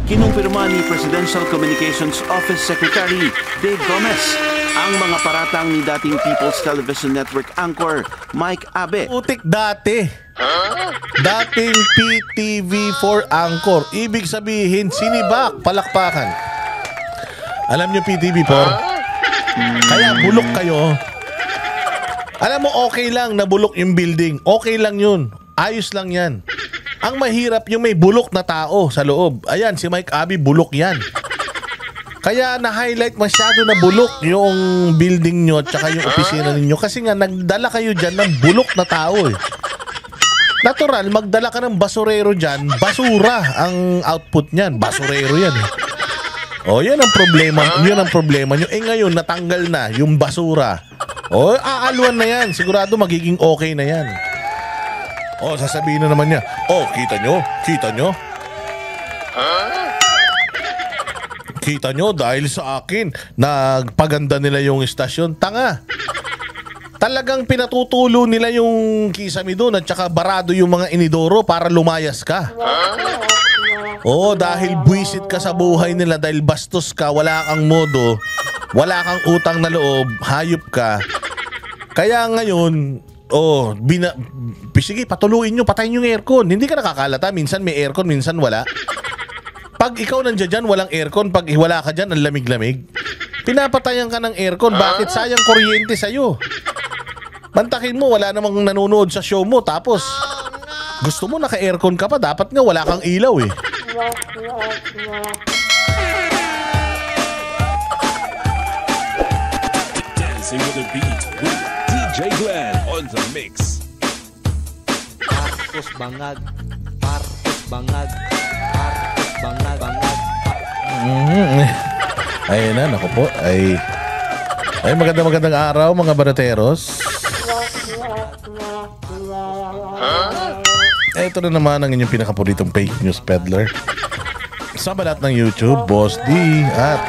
kinumpirma ni Presidential Communications Office Secretary Dave Gomez ang mga paratang ni dating People's Television Network anchor Mike Abe. Utik dati. Dating PTV4 anchor. Ibig sabihin, sinibak, palakpakan. Alam nyo PTV4? Kaya bulok kayo. Alam mo, okay lang na bulok yung building. Okay lang yun. Ayos lang yan. Ang mahirap yung may bulok na tao sa loob. Ayan, si Mike Abe, bulok yan. Kaya na-highlight masyado na bulok yung building nyo at saka yung opisina ninyo. Kasi nga, nagdala kayo dyan ng bulok na tao eh. Natural, magdala ka ng basurero dyan. Basura ang output niyan. Basurero yan eh. O, yan ang problema. Yun ang problema nyo. Eh ngayon, natanggal na yung basura. O, aalwan na yan. Sigurado magiging okay na yan. O, sasabihin na naman niya, oh, kita nyo? Kita nyo? Kita nyo dahil sa akin, nagpaganda nila yung istasyon. Tanga. Talagang pinatutulo nila yung kisame doon at saka barado yung mga inidoro para lumayas ka. Oo, dahil buwisit ka sa buhay nila, dahil bastos ka, wala kang modo, wala kang utang na loob, hayop ka. Kaya ngayon, sige, patuluin nyo, patayin yung aircon. Hindi ka nakakalata, minsan may aircon, minsan wala. Pag ikaw nandiyan dyan, walang aircon, pag wala ka dyan, ang lamig-lamig. Pinapatayan ka ng aircon, bakit sayang kuryente sa'yo? Mantakin mo, wala namang nanonood sa show mo, tapos gusto mo naka-aircon ka pa, dapat nga wala kang ilaw eh. Dancing with the beat with DJ Glenn on the mix. Partos bangag, partos bangag, partos bangag, bangag. Ayun na, naku po. Ay magandang araw mga barateros. Ito na naman ang inyong pinakapuritong fake news peddler sa balat ng YouTube, Boss D. At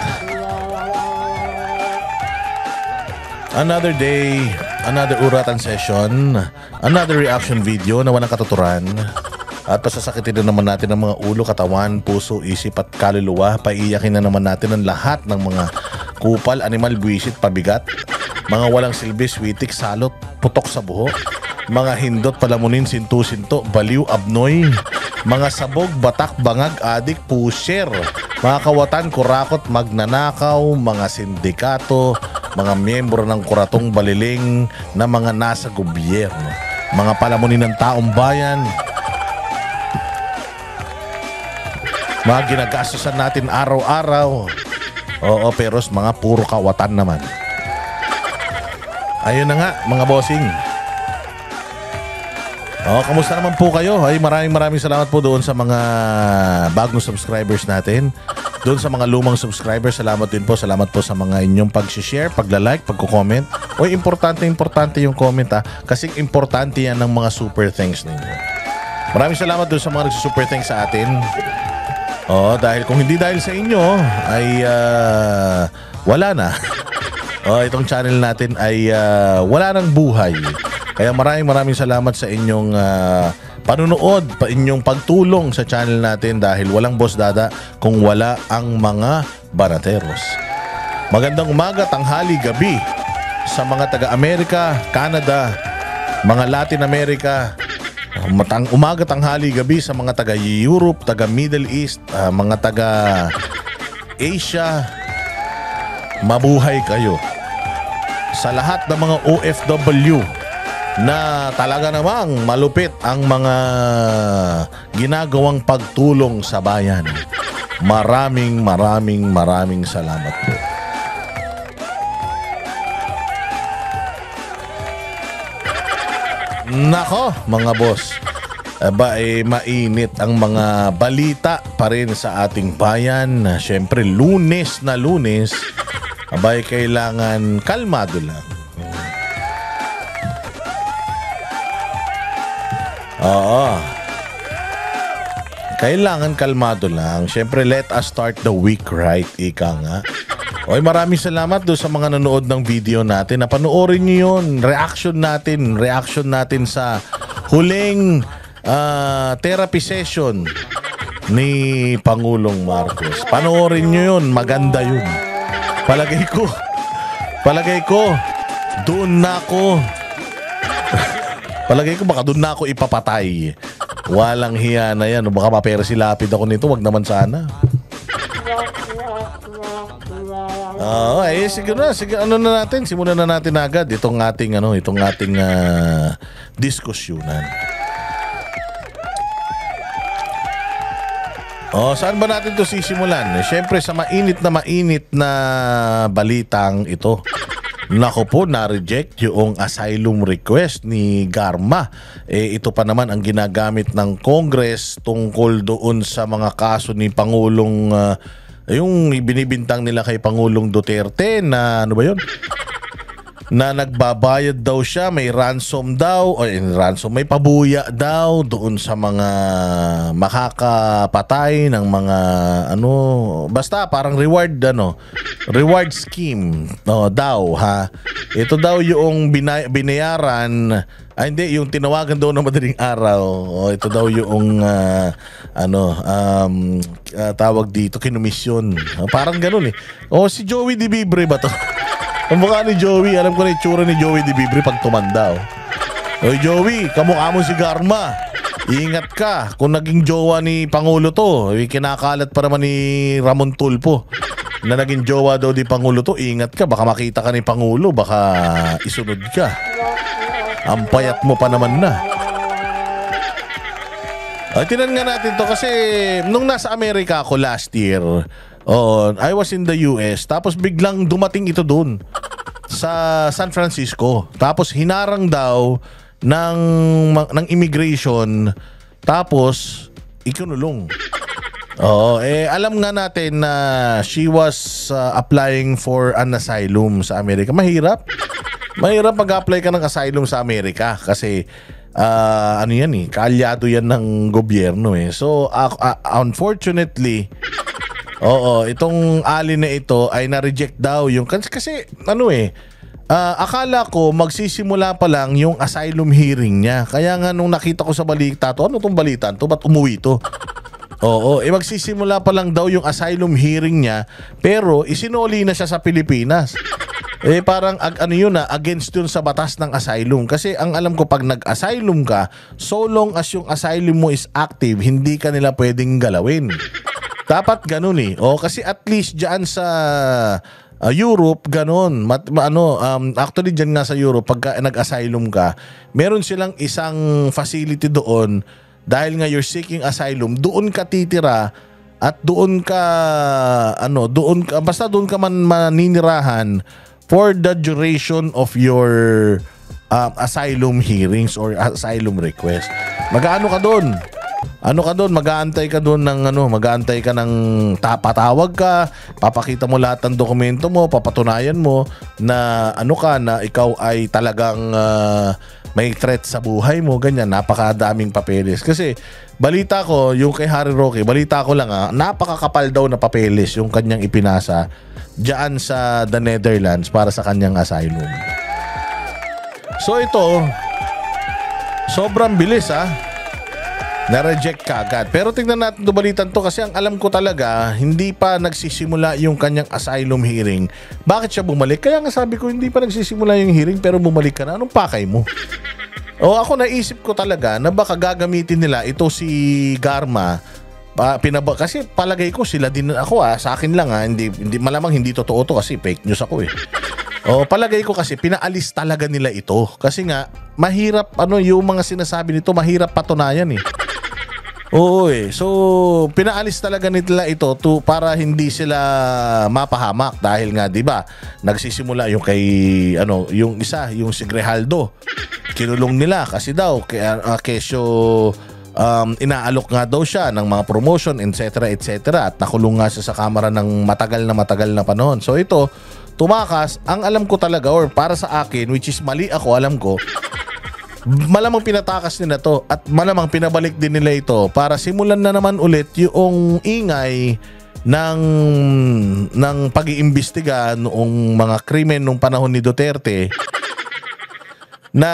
another day, another uratan session, another reaction video na walang katuturan. At pasasakitin na naman natin ang mga ulo, katawan, puso, isip at kaluluwa. Paiyakin na naman natin ang lahat ng mga kupal, animal, buwisit, pabigat, mga walang silbi, switik, salot, putok sa buho, mga hindot, palamunin, sintu-sinto, baliw, abnoy, mga sabog, batak, bangag, adik, pusher, mga kawatan, kurakot, magnanakaw, mga sindikato, mga miyembro ng kuratong baliling na mga nasa gobyerno, mga palamunin ng taong bayan, mga ginagastusan natin araw-araw. Oo, pero mga puro kawatan naman. Ayun na nga, mga bossing. Kamusta naman po kayo? Ay, maraming salamat po doon sa mga bagong subscribers natin. Doon sa mga lumang subscribers, salamat din po. Salamat po sa mga inyong pag-share, pagla-like, pagko-comment. O, importante yung comment ha. Kasi importante yan ng mga super thanks ninyo. Maraming salamat doon sa mga nagsusuper thanks sa atin. Dahil kung hindi dahil sa inyo, ay wala na. Itong channel natin ay wala nang buhay. Kaya maraming salamat sa inyong panunood, inyong pagtulong sa channel natin dahil walang Boss Dada kung wala ang mga barateros. Magandang umaga, tanghali, gabi sa mga taga-Amerika, Canada, mga Latin America. Umaga, tanghali, gabi sa mga taga-Europe, taga-Middle East, mga taga-Asia. Mabuhay kayo. Sa lahat ng mga OFW na talaga namang malupit ang mga ginagawang pagtulong sa bayan. Maraming salamat po. Nako, mga boss. Mainit ang mga balita pa rin sa ating bayan. Siyempre, Lunes na Lunes. Kailangan kalmado lang. Kailangan kalmado lang. Siyempre, let us start the week right, ika nga. Maraming salamat doon sa mga nanood ng video natin. Napanoorin nyo yun. Reaction natin sa huling therapy session ni Pangulong Marcos. Panoorin nyo yun, maganda yun. Palagay ko, doon na ako. Palagay ko baka doon na ako ipapatay. Walang hiya na yan. Baka mapera si lapid ako nito, wag naman sana. Sige na. Simulan na natin agad itong ating diskusyonan. Saan ba natin 'to sisimulan? Siyempre sa mainit na balitang ito. Nako po, na-reject yung asylum request ni Garma. Ito pa naman ang ginagamit ng Congress tungkol doon sa mga kaso ni Pangulong yung binibintang nila kay Pangulong Duterte na ano ba yun? Na nagbabayad daw siya, may ransom daw, may pabuya daw doon sa mga makakapatay ng mga basta parang reward scheme daw ha. Ito daw yung binayaran, hindi, yung tinawagan daw ng madaling araw. Ito daw yung tawag dito, kinumisyon. Parang ganun eh. Si Joey Di Vibre ba to? Ang mukha ni Joey, alam ko na itsura ni Joey Di Vibre pag tumanda. Oy Joey, kamukha mo si Garma. Ingat ka, kung naging jowa ni Pangulo to, kinakalat pa naman ni Ramon Tulfo na naging jowa daw ni Pangulo to. Ingat ka, baka makita ka ni Pangulo, baka isunod ka. Ang payat mo pa naman na. Tinan nga natin to kasi nung nasa Amerika ako last year, I was in the US, tapos biglang dumating ito doon sa San Francisco. Tapos hinarang daw ng immigration, tapos ikinulong. Alam nga natin na she was applying for an asylum sa Amerika. Mahirap mag-apply ka ng asylum sa Amerika kasi kaalyado yan ng gobyerno eh. So unfortunately, itong alin na ito ay na-reject daw yung kasi akala ko magsisimula pa lang yung asylum hearing niya. Kaya nga nung nakita ko sa balita to, ano tong balita to? Ba't umuwi to? Magsisimula pa lang daw yung asylum hearing niya, pero isinuli na siya sa Pilipinas. Parang against yun sa batas ng asylum. Kasi ang alam ko, pag nag-asylum ka, so long as yung asylum mo is active, hindi ka nila pwedeng galawin. Dapat ganun eh. Kasi at least dyan sa Europe, ganun. Actually dyan nga sa Europe, pagka nag-asylum ka, meron silang isang facility doon. Dahil nga you're seeking asylum, doon ka titira at doon ka basta doon ka man maninirahan for the duration of your asylum hearings or asylum request. Mag-aano ka doon? Mag-aantay ka doon ng patawag ka, papakita mo lahat ng dokumento mo, papatunayan mo na na ikaw ay talagang may threat sa buhay mo, ganyan. Napakadaming papeles. Kasi balita ko, yung kay Harry Roque, balita ko lang napakakapal daw na papeles yung kanyang ipinasa diyan sa the Netherlands para sa kanyang asylum. So ito, sobrang bilis na-reject ka agad. Pero tingnan natin itong balitan to kasi ang alam ko talaga, hindi pa nagsisimula yung kanyang asylum hearing. Bakit siya bumalik? Kaya nga sabi ko, hindi pa nagsisimula yung hearing pero bumalik ka na. Anong pakay mo? Ako naisip ko talaga na baka gagamitin nila ito si Garma. Kasi palagay ko sila din ako sa akin lang hindi malamang hindi totoo to kasi fake news ako eh. Palagay ko kasi pinaalis talaga nila ito. Kasi nga mahirap yung mga sinasabi nito, mahirap patunayan eh. So pinaalis talaga nila ito para hindi sila mapahamak dahil nga 'di ba nagsisimula yung kay yung isa, yung si Grijaldo. Kinulong nila kasi daw kesyo inaalok nga daw siya ng mga promotion, etc. at nakulong nga siya sa kamera ng matagal na panahon. So ito tumakas, ang alam ko talaga or para sa akin, which is mali ako, alam ko, malamang pinatakas nila to at malamang pinabalik din nila ito para simulan na naman ulit yung ingay ng pag-iimbestiga noong mga krimen nung panahon ni Duterte na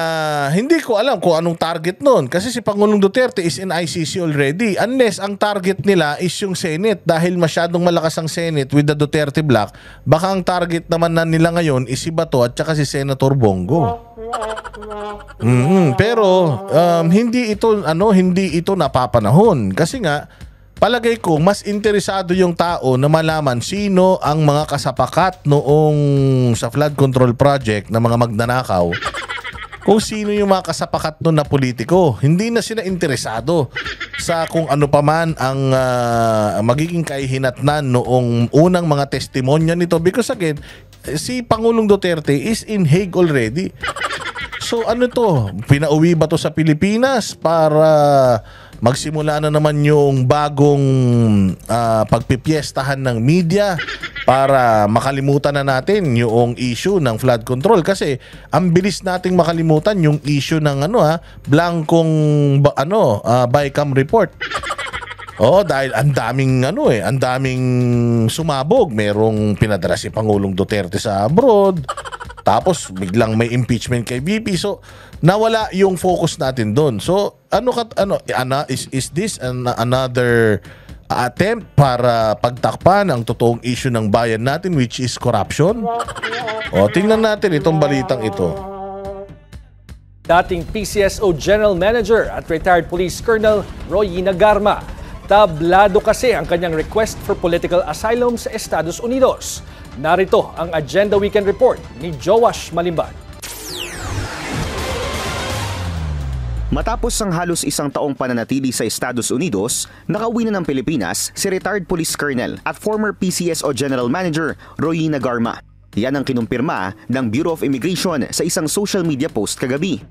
hindi ko alam kung anong target nun. Kasi si Pangulong Duterte is in ICC already. Unless ang target nila is yung Senate. Dahil masyadong malakas ang Senate with the Duterte block, baka ang target naman na nila ngayon is si Bato at saka si Senator Bongo. Pero hindi ito napapanahon. Kasi nga, palagay ko, mas interesado yung tao na malaman sino ang mga kasapakat noong sa flood control project na mga magnanakaw. Kung sino yung mga kasapakat nun na politiko. Hindi na sila interesado sa kung ano pa man ang magiging kahihinatnan noong unang mga testimonya nito. Because again, si Pangulong Duterte is in Hague already. So ano to? Pinauwi ba to sa Pilipinas para magsimula na naman yung bagong pagpipiestahan ng media para makalimutan na natin yung issue ng flood control? Kasi ang bilis nating makalimutan yung issue ng blankong BICAM report. Dahil ang daming sumabog. Merong pinadala si Pangulong Duterte sa abroad. Tapos biglang may impeachment kay VP. So nawala yung focus natin doon. So is this another attempt para pagtakpan ang totoong issue ng bayan natin, which is corruption? Tingnan natin itong balitang ito. Dating PCSO General Manager at retired Police Colonel Roy Nagarma. Tablado kasi ang kanyang request for political asylum sa Estados Unidos. Narito ang Agenda Weekend Report ni Joash Malimban. Matapos ang halos isang taong pananatili sa Estados Unidos, nakauwi na ng Pilipinas si retired police colonel at former PCSO General Manager Roy Nagarma. Yan ang kinumpirma ng Bureau of Immigration sa isang social media post kagabi.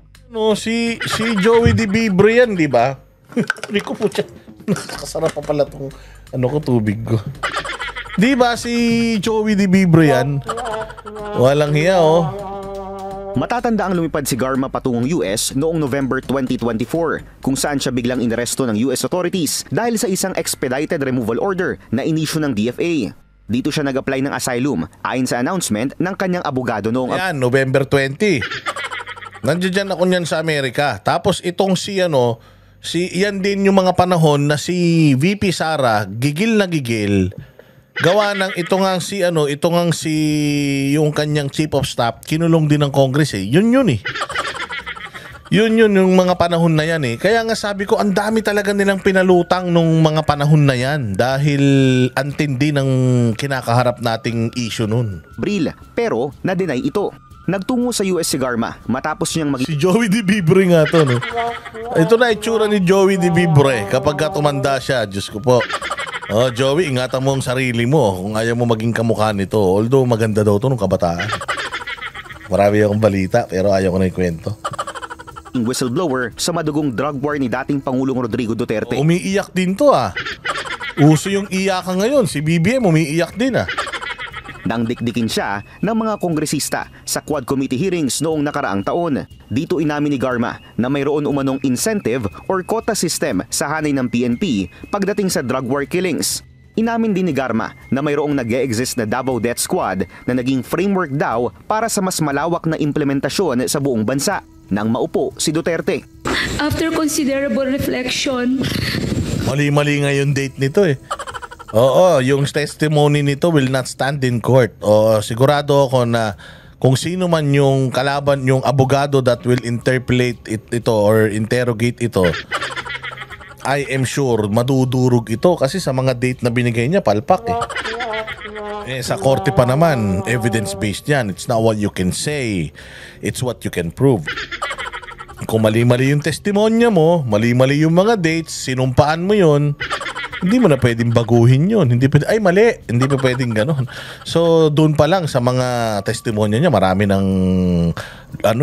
Si Joey De Vibre yan, di ba? Hindi ko po siya. Nakasarap pa pala itong tubig ko. Di ba si Joey De Vibre yan? Walang hiya, Matatanda ang lumipad si Garma patungong US noong November 2024 kung saan siya biglang inaresto ng US authorities dahil sa isang expedited removal order na inisyu ng DFA. Dito siya nag-apply ng asylum ayon sa announcement ng kanyang abogado noong November 20. Nandiyan ako niyan sa Amerika. Tapos itong yan din yung mga panahon na si VP Sara gigil na gigil. Gawa ng yung kanyang chief of staff kinulong din ng Congress Yun yung mga panahon na yan Kaya nga sabi ko, ang dami talaga nilang pinalutang nung mga panahon na yan dahil antindi ng kinakaharap nating issue nun. Bril, pero na-deny ito. Nagtungo sa US si Garma matapos niyang Si Joey De Vibre nga to, no? Ito na itsura ni Joey De Vibre kapag tumanda siya. Diyos ko po. Joey, ingatan mo ang sarili mo kung ayaw mo maging kamukha nito. Although maganda daw to nung kabataan. Marami akong balita pero ayaw ko na ikwento. Whistleblower sa madugong drug war ni dating Pangulong Rodrigo Duterte. Umiiyak din to Uso yung iyakan ngayon. Si BBM umiiyak din Nang dikdikin siya ng mga kongresista sa Quad Committee hearings noong nakaraang taon. Dito inamin ni Garma na mayroon umanong incentive or quota system sa hanay ng PNP pagdating sa drug war killings. Inamin din ni Garma na mayroong nag-e-exist na Davao Death Squad na naging framework daw para sa mas malawak na implementasyon sa buong bansa nang maupo si Duterte. After considerable reflection, mali-mali nga yung date nito yung testimony nito will not stand in court. Sigurado ako na kung sino man yung kalaban, yung abogado that will interpolate ito or interrogate ito, I am sure madudurog ito kasi sa mga date na binigay niya, palpak sa korte pa naman, evidence-based yan. It's not what you can say, it's what you can prove. Kung mali-mali yung testimonya mo, mali-mali yung mga dates, sinumpaan mo yun, hindi mo na pwedeng baguhin yun. Hindi pwede, mali. Hindi pa pwedeng ganon. So, doon pa lang sa mga testimonya niya, marami ng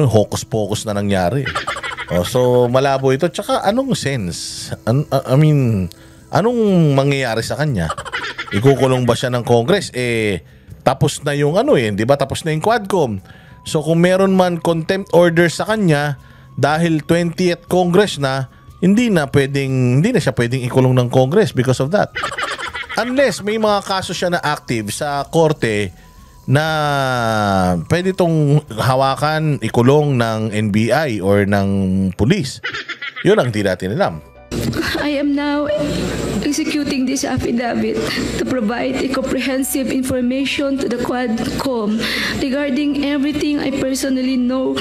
hocus-pocus na nangyari. So, malabo ito. Tsaka, anong sense? Anong mangyayari sa kanya? Ikukulong ba siya ng Congress? Tapos na yung di ba? Tapos na yung Quadcom. So, kung meron man contempt order sa kanya, dahil 20th Congress na, hindi na siya pwedeng ikulong ng Congress because of that. Unless may mga kaso siya na active sa korte na pwede itong hawakan, ikulong ng NBI or ng pulis. Yun ang di natin alam. I am now executing this affidavit to provide a comprehensive information to the Quadcom regarding everything I personally know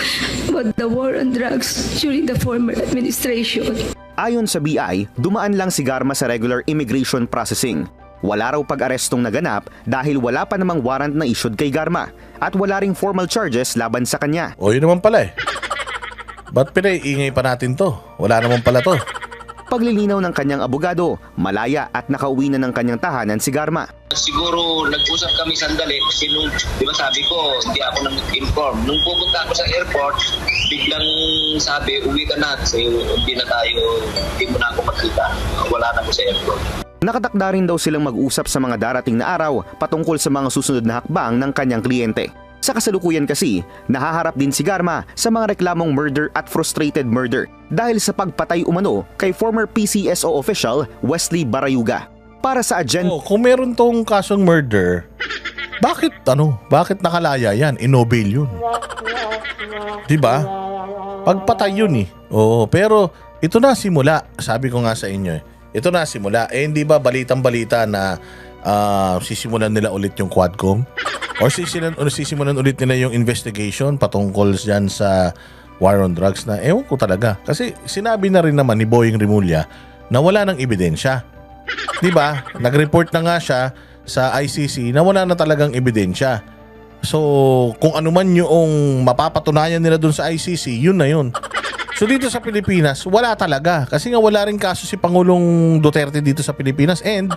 about the war on drugs during the former administration. Ayon sa BI, dumaan lang si Garma sa regular immigration processing. Wala raw pag-arestong naganap dahil wala pa namang warrant na issued kay Garma at wala ring formal charges laban sa kanya. O yun naman pala eh. Ba't pinaiingay pa natin to? Wala naman pala to. Paglilinaw ng kanyang abogado, malaya at nakauwi na ng kanyang tahanan si Garma. Siguro nag-usap kami sandali kasi nung, di ba sabi ko, hindi ako nag-inform. Nung pupunta ako sa airport, biglang sabi, uwi ka na kasi hindi mo na ako makita. Wala na ako sa airport. Nakatakda rin daw silang mag-usap sa mga darating na araw patungkol sa mga susunod na hakbang ng kanyang kliyente. Sa kasalukuyan kasi, nahaharap din si Garma sa mga reklamong murder at frustrated murder dahil sa pagpatay umano kay former PCSO official Wesley Barayuga. Para sa agenda... Kung meron tong kasong murder, bakit nakalaya yan? Inobel yun. Diba? Pagpatay yun eh. Oo, pero ito na simula. Sabi ko nga sa inyo eh. Ito na simula. Hindi ba balitang-balita na sisimulan nila ulit yung Quadcom? Or sisimulan ulit nila yung investigation patungkol dyan sa war on drugs na ewan ko talaga. Kasi sinabi na rin naman ni Boying Rimulya na wala ng ebidensya. Diba? Nag-report na nga siya sa ICC na wala na talagang ebidensya. So, kung ano man yung mapapatunayan nila dun sa ICC, yun na yun. So dito sa Pilipinas, wala talaga. Kasi nga wala rin kaso si Pangulong Duterte dito sa Pilipinas and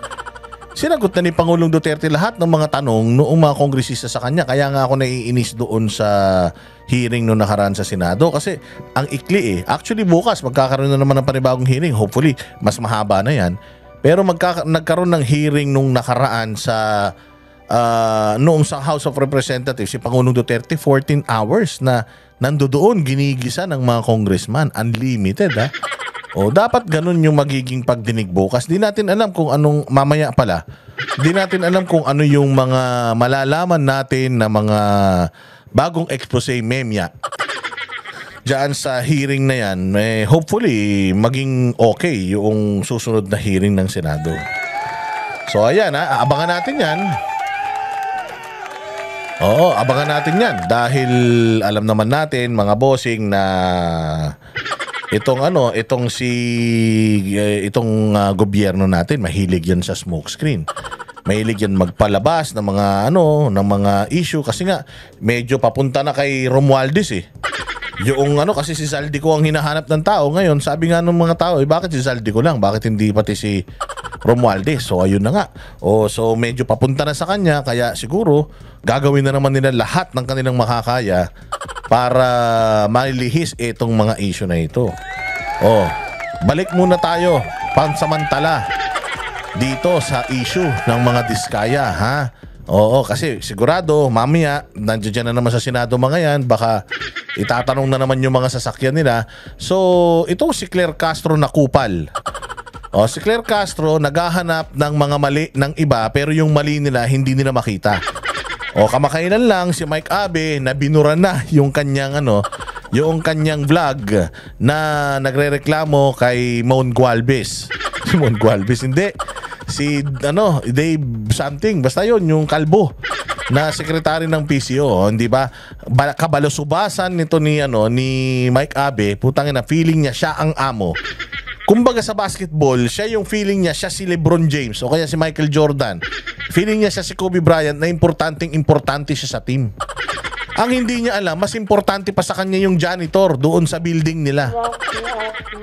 sinagot na ni Pangulong Duterte lahat ng mga tanong noong mga kongresista sa kanya. Kaya nga ako naiinis doon sa hearing noong nakaraan sa Senado. Kasi ang ikli eh. Actually bukas magkakaroon na naman ng panibagong hearing. Hopefully mas mahaba na yan. Pero nagkaroon ng hearing noong nakaraan sa noong sa House of Representatives si Pangulong Duterte 14 hours na nandoon ginigisa ng mga congressman. Unlimited ha. O dapat ganun yung magiging pagdinig bukas. Di natin alam kung anong mamaya pala. Di natin alam kung ano yung mga malalaman natin na mga bagong expose memya. Diyan sa hearing na yan, hopefully maging okay yung susunod na hearing ng Senado. So ayan ha, abangan natin yan. Oo, abangan natin yan. Dahil alam naman natin mga bossing na itong gobyerno natin mahilig yan sa smokescreen. Mahilig yan magpalabas ng mga issue kasi nga medyo papunta na kay Romualdez eh. Yung kasi si Zaldico ang hinahanap ng tao ngayon. Sabi nga ng mga tao, bakit si Zaldico lang? Bakit hindi pati si Romualdez? So ayun na nga. So medyo papunta na sa kanya kaya siguro gagawin na naman nila lahat ng kanilang makakaya para malihis itong mga issue na ito. Balik muna tayo pansamantala dito sa issue ng mga diskaya, ha? Oo, kasi sigurado mamaya nandiyan na naman sa Senado mga yan, baka itatanong na naman yung mga sasakyan nila. So, ito si Claire Castro na kupal. Si Claire Castro naghahanap ng mga mali ng iba pero yung mali nila hindi nila makita. Kamakailan lang si Mike Abe na binura na yung kanyang yung kanyang vlog na nagrereklamo kay Mon Gualvez. Si Mon Gualvez hindi. Si Dave something, basta yon yung kalbo na sekretary ng PCO, hindi ba? Kabalusubasan nito ni Mike Abe, putang ina, feeling niya siya ang amo. Kumbaga sa basketball, siya yung feeling niya siya si LeBron James o kaya si Michael Jordan. Feeling niya siya si Kobe Bryant na importante siya sa team. Ang hindi niya alam, mas importante pa sa kanya yung janitor doon sa building nila.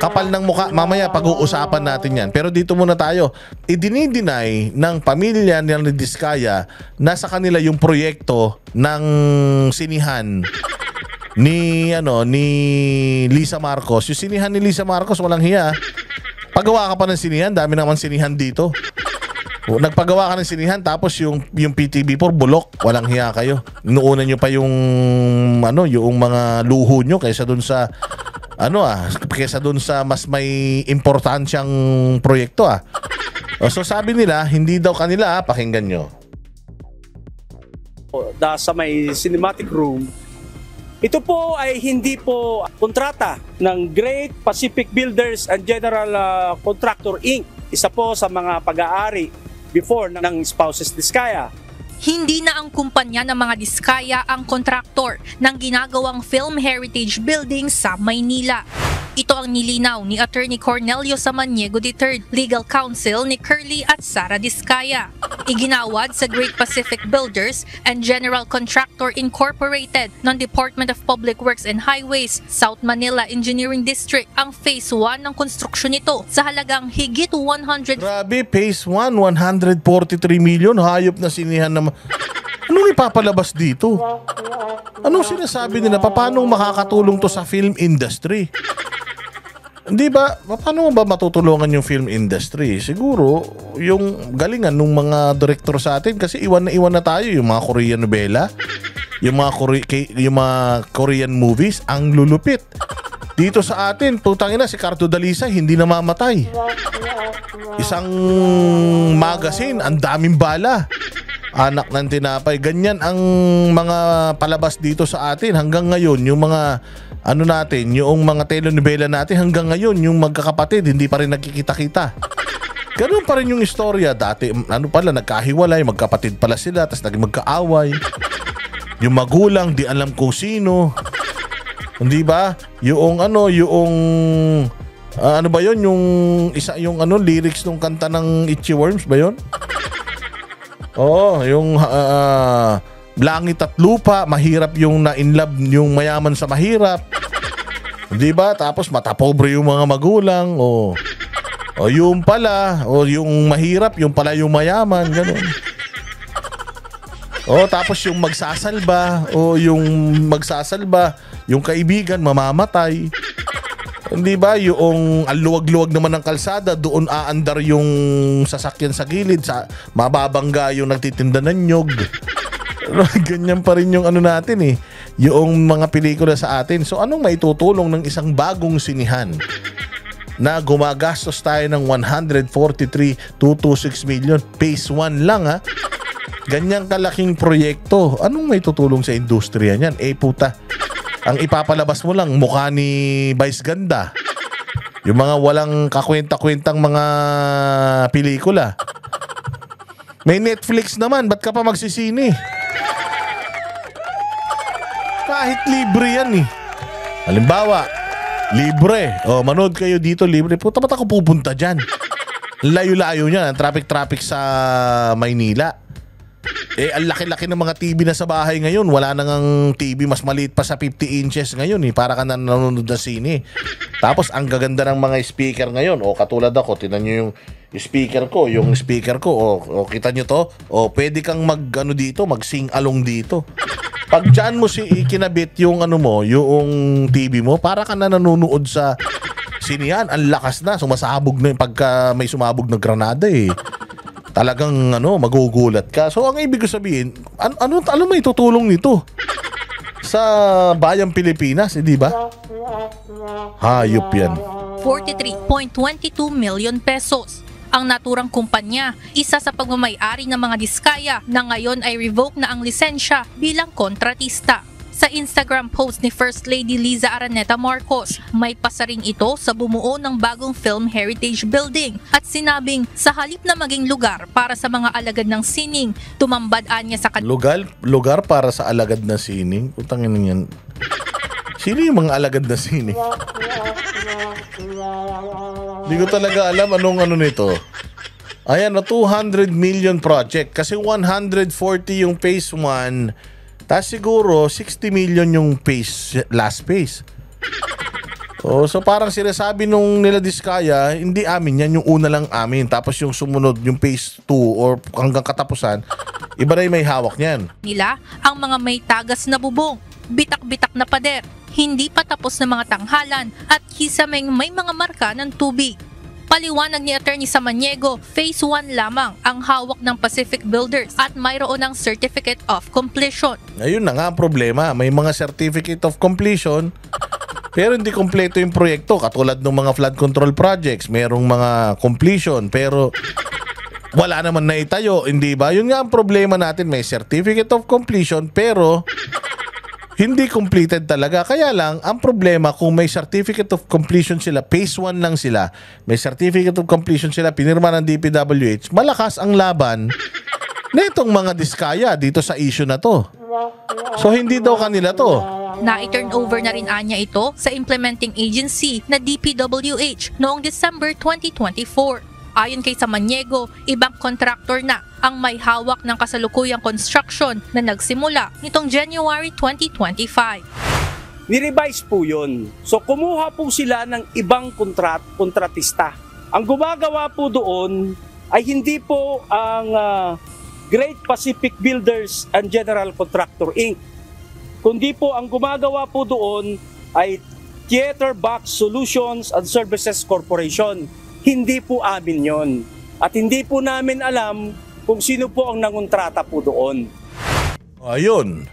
Kapal ng mukha. Mamaya pag-uusapan natin yan. Pero dito muna tayo. Idinideny ng pamilya ni Diskaya na sa kanila yung proyekto ng sinihan ni Lisa Marcos. Yung sinihan ni Lisa Marcos, walang hiya. Pagawa ka pa ng sinihan, dami naman sinihan dito. Nagpagawa ka ng sinihan tapos yung PTB4 bulok, walang hiya kayo. Inuunan nyo pa yung mga luho nyo kaysa dun sa mas may importansyang proyekto So sabi nila, hindi daw kanila, pakinggan nyo. sa may cinematic room. Ito po ay hindi po kontrata ng Great Pacific Builders and General Contractor Inc. Isa po sa mga pag-aari before ng Spouses Diskaya. Hindi na ang kumpanya ng mga Diskaya ang kontraktor ng ginagawang Film Heritage Building sa Maynila. Ito ang nilinaw ni Attorney Cornelio Samaniego III, Legal Counsel ni Curly at Sara Diskaya. Iginawad sa Great Pacific Builders and General Contractor Incorporated ng Department of Public Works and Highways, South Manila Engineering District ang Phase 1 ng konstruksyon nito sa halagang higit 100. Grabe, Phase 1, 143 million. Hayop na sinihan naman. Anong ipapalabas dito? Anong sinasabi nila? Paano makakatulong to sa film industry? Hindi ba? Paano ba matutulungan yung film industry? Siguro, yung galingan ng mga direktor sa atin kasi iwan na tayo. Yung mga Korean novela, yung mga Korean movies, ang lulupit. Dito sa atin, putangina, si Carto Dalisay hindi namamatay. Isang magazine, ang daming bala. Anak ng tinapay. Ganyan ang mga palabas dito sa atin hanggang ngayon. Yung mga yung mga telenovela natin hanggang ngayon, yung magkakapatid hindi pa rin nagkikita-kita. Ganun pa rin yung istorya. Dati nagkahiwalay, magkapatid pala sila, tapos naging magkaaway. Yung magulang di alam kung sino. Hindi ba? Yung ba yun? Yung lyrics ng kanta ng Itchy Worms ba yun? Oo, yung langit at lupa, mahirap yung na-inlove yung mayaman sa mahirap. Di ba? Tapos matapobre yung mga magulang. O yung pala, o yung mahirap, yung pala yung mayaman, gano'n. Tapos yung magsasalba, yung kaibigan mamamatay. Hindi ba? Yung aluwag-luwag naman ng kalsada, doon aandar yung sasakyan sa gilid, mababangga yung nagtitinda ng nyog. Ganyan pa rin yung natin yung mga pelikula sa atin. So anong maitutulong ng isang bagong sinihan na gumagastos tayo ng 143,226 million? Phase 1 lang ha. Ganyang kalaking proyekto. Anong maitutulong sa industriya niyan? Puta. Ang ipapalabas mo lang, mukha ni Vice Ganda. Yung mga walang kakwenta-kwentang mga pelikula. May Netflix naman, ba't ka pa magsisini? Kahit libre yan Halimbawa, libre. Manood kayo dito, libre. Puta, ba't ako pupunta dyan? Layo-layo niyan, traffic sa Maynila. Ang laki-laki ng mga TV na sa bahay ngayon. Wala nang TV, mas maliit pa sa 50 inches ngayon para ka na nanonood na sine. Tapos ang gaganda ng mga speaker ngayon. Katulad ako, tinan nyo yung speaker ko. Kita nyo to? Pwede kang mag-sing along dito. Pag dyan mo kinabit yung yung TV mo, para ka na nanonood sa sinihan. Ang lakas na, sumasabog na pagka may sumabog na granada Talagang magugulat ka. So ang ibig ko sabihin, ano may tutulong nito sa bayang Pilipinas, di ba? Hayop yan. 43.22 million pesos. Ang naturang kumpanya, isa sa pagmamay-ari ng mga Diskaya na ngayon ay revoke na ang lisensya bilang kontratista. Sa Instagram post ni First Lady Liza Araneta Marcos, may pasaring ito sa bumuo ng bagong Film Heritage Building at sinabing sa halip na maging lugar para sa mga alagad ng sining, tumambad-an niya sa lugar para sa alagad na sining? Putangin yan. Sino yung mga alagad na sining? Hindi ko talaga alam anong nito. Ayan, 200 million project. Kasi 140 yung phase 1. Tapos siguro 60 million yung last phase. So parang sinasabi nung nila Diskaya, hindi amin yan, yung una lang amin. Tapos yung sumunod, yung phase 2 or hanggang katapusan, iba na yung may hawak niyan. Nila ang mga may tagas na bubong, bitak-bitak na pader, hindi pa tapos na mga tanghalan at kisameng may mga marka ng tubig. Paliwanag ni Attorney Samaniego, Phase 1 lamang ang hawak ng Pacific Builders at mayroon ng Certificate of Completion. Ayun na nga ang problema, may mga Certificate of Completion pero hindi kompleto yung proyekto. Katulad ng mga flood control projects, merong mga completion pero wala naman na itayo, hindi ba? Yun nga ang problema natin, may certificate of completion pero hindi completed talaga. Kaya lang, ang problema kung may certificate of completion sila, phase 1 lang sila, may certificate of completion sila, pinirma ng DPWH, malakas ang laban na itong mga diskaya dito sa issue na to. So hindi daw kanila to. Na-turn over na rin anya ito sa implementing agency na DPWH noong December 2024. Ayon kay Samaniego, ibang contractor na ang may hawak ng kasalukuyang construction na nagsimula nitong January 2025. Ni-revise po yun. So kumuha po sila ng ibang kontratista. Ang gumagawa po doon ay hindi po ang Great Pacific Builders and General Contractor Inc. Kundi po ang gumagawa po doon ay Theater Box Solutions and Services Corporation. Hindi po amin yon. At hindi po namin alam kung sino po ang nangontrata po doon. Ayun.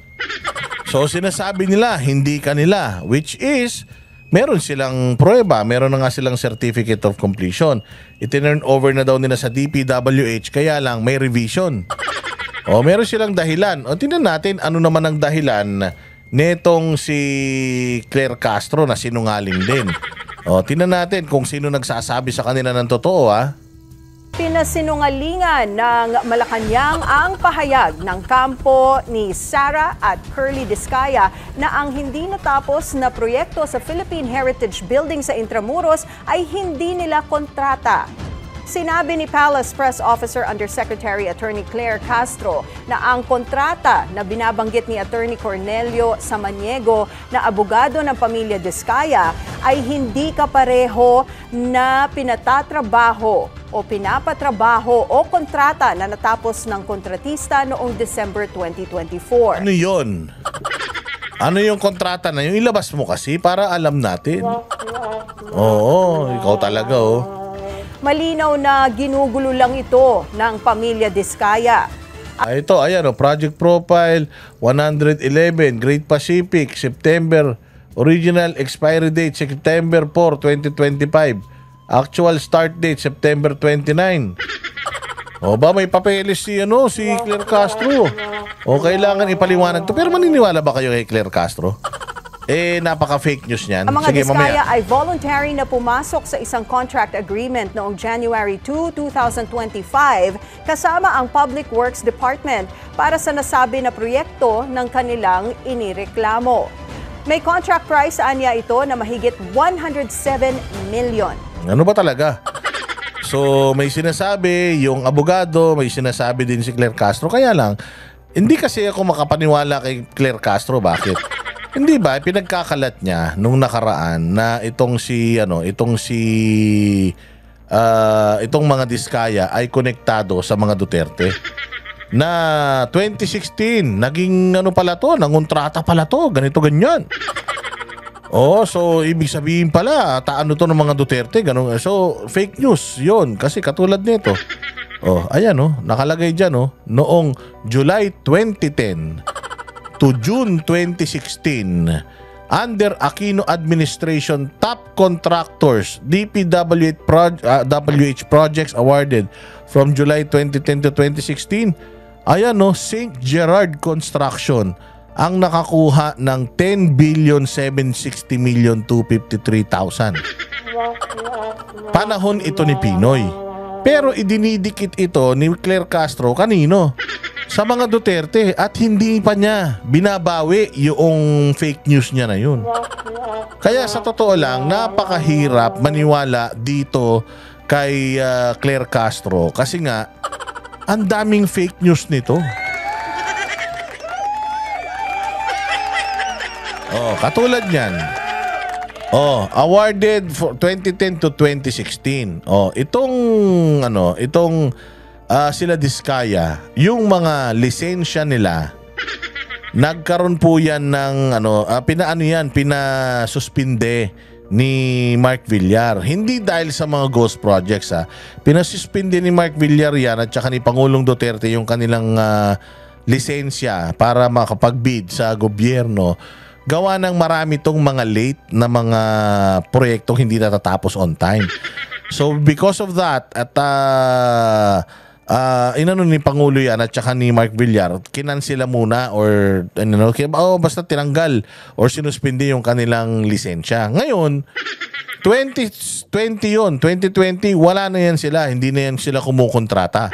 So sinasabi nila, hindi kanila. Which is, meron silang prueba, meron na nga silang certificate of completion. Itinurn over na daw nila sa DPWH, kaya lang may revision. O meron silang dahilan. O tingnan natin ano naman ang dahilan netong si Claire Castro na sinungaling din. O tingnan natin kung sino nagsasabi sa kanila ng totoo, ha. Pinasinungalingan ng Malacanang ang pahayag ng kampo ni Sara at Curly Diskaya na ang hindi natapos na proyekto sa Philippine Heritage Building sa Intramuros ay hindi nila kontrata. Sinabi ni Palace Press Officer Undersecretary Attorney Claire Castro na ang kontrata na binabanggit ni Attorney Cornelio Samaniego na abogado ng pamilya Diskaya ay hindi kapareho na pinatatrabaho o pinapatrabaho o kontrata na natapos ng kontratista noong December 2024. Ano yun? Ano yung kontrata na yun? Ilabas mo kasi para alam natin. Oo, ikaw talaga, oh. Malinaw na ginugulo lang ito ng pamilya Diskaya. Ito, ayan o, Project Profile 111, Great Pacific, September, original expiry date, September 4, 2025. Actual start date, September 29. O ba, may papeles si Claire Castro. O kailangan ipaliwanag to. Pero maniniwala ba kayo kay Claire Castro? Napaka-fake news niyan. Ang mga Sige, Diskaya mamaya. ay voluntary na pumasok sa isang contract agreement noong January 2, 2025 kasama ang Public Works Department para sa nasabi na proyekto ng kanilang inireklamo. May contract price anya ito na mahigit 107 million. Ano ba talaga? So, may sinasabi yung abogado, may sinasabi din si Claire Castro. Kaya lang, hindi kasi ako makapaniwala kay Claire Castro. Bakit? Hindi ba pinagkakalat niya nung nakaraan na itong mga Diskaya ay konektado sa mga Duterte? Na 2016 naging nangontrata pala to, ganito ganyan. Oh, so ibig sabihin pala taano to ng mga Duterte, ganun. So fake news 'yon kasi katulad nito. Oh, ayan nakalagay diyan noong July 2010 to June 2016, under Aquino administration, top contractors, DPWH projects awarded from July 2010 to 2016. Ayan St. Gerard Construction ang nakakuha ng 10,760,253,000. Panahon ito ni Pinoy. Pero idinidikit ito ni Claire Castro kanino? Sa mga Duterte at hindi pa niya binabawi yung fake news niya na yun. Kaya sa totoo lang, napakahirap maniwala dito kay Claire Castro kasi nga, ang daming fake news nito. Oh, katulad niyan. Oh, awarded for 2010 to 2016. Oh, itong sila Diskaya, yung mga lisensya nila, nagkaroon po yan ng pinasuspinde ni Mark Villar. Hindi dahil sa mga ghost projects, pinasuspinde ni Mark Villar yan at saka ni Pangulong Duterte yung kanilang lisensya para makapag-bid sa gobyerno. Gawa ng marami tong mga late na mga proyektong hindi natatapos on time. So because of that at inano ni Pangulo yan at saka ni Mark Villar, kinansila muna or basta tinanggal or sinuspindi yung kanilang lisensya. Ngayon, 2020 wala na yan sila, hindi na yan sila kumukontrata.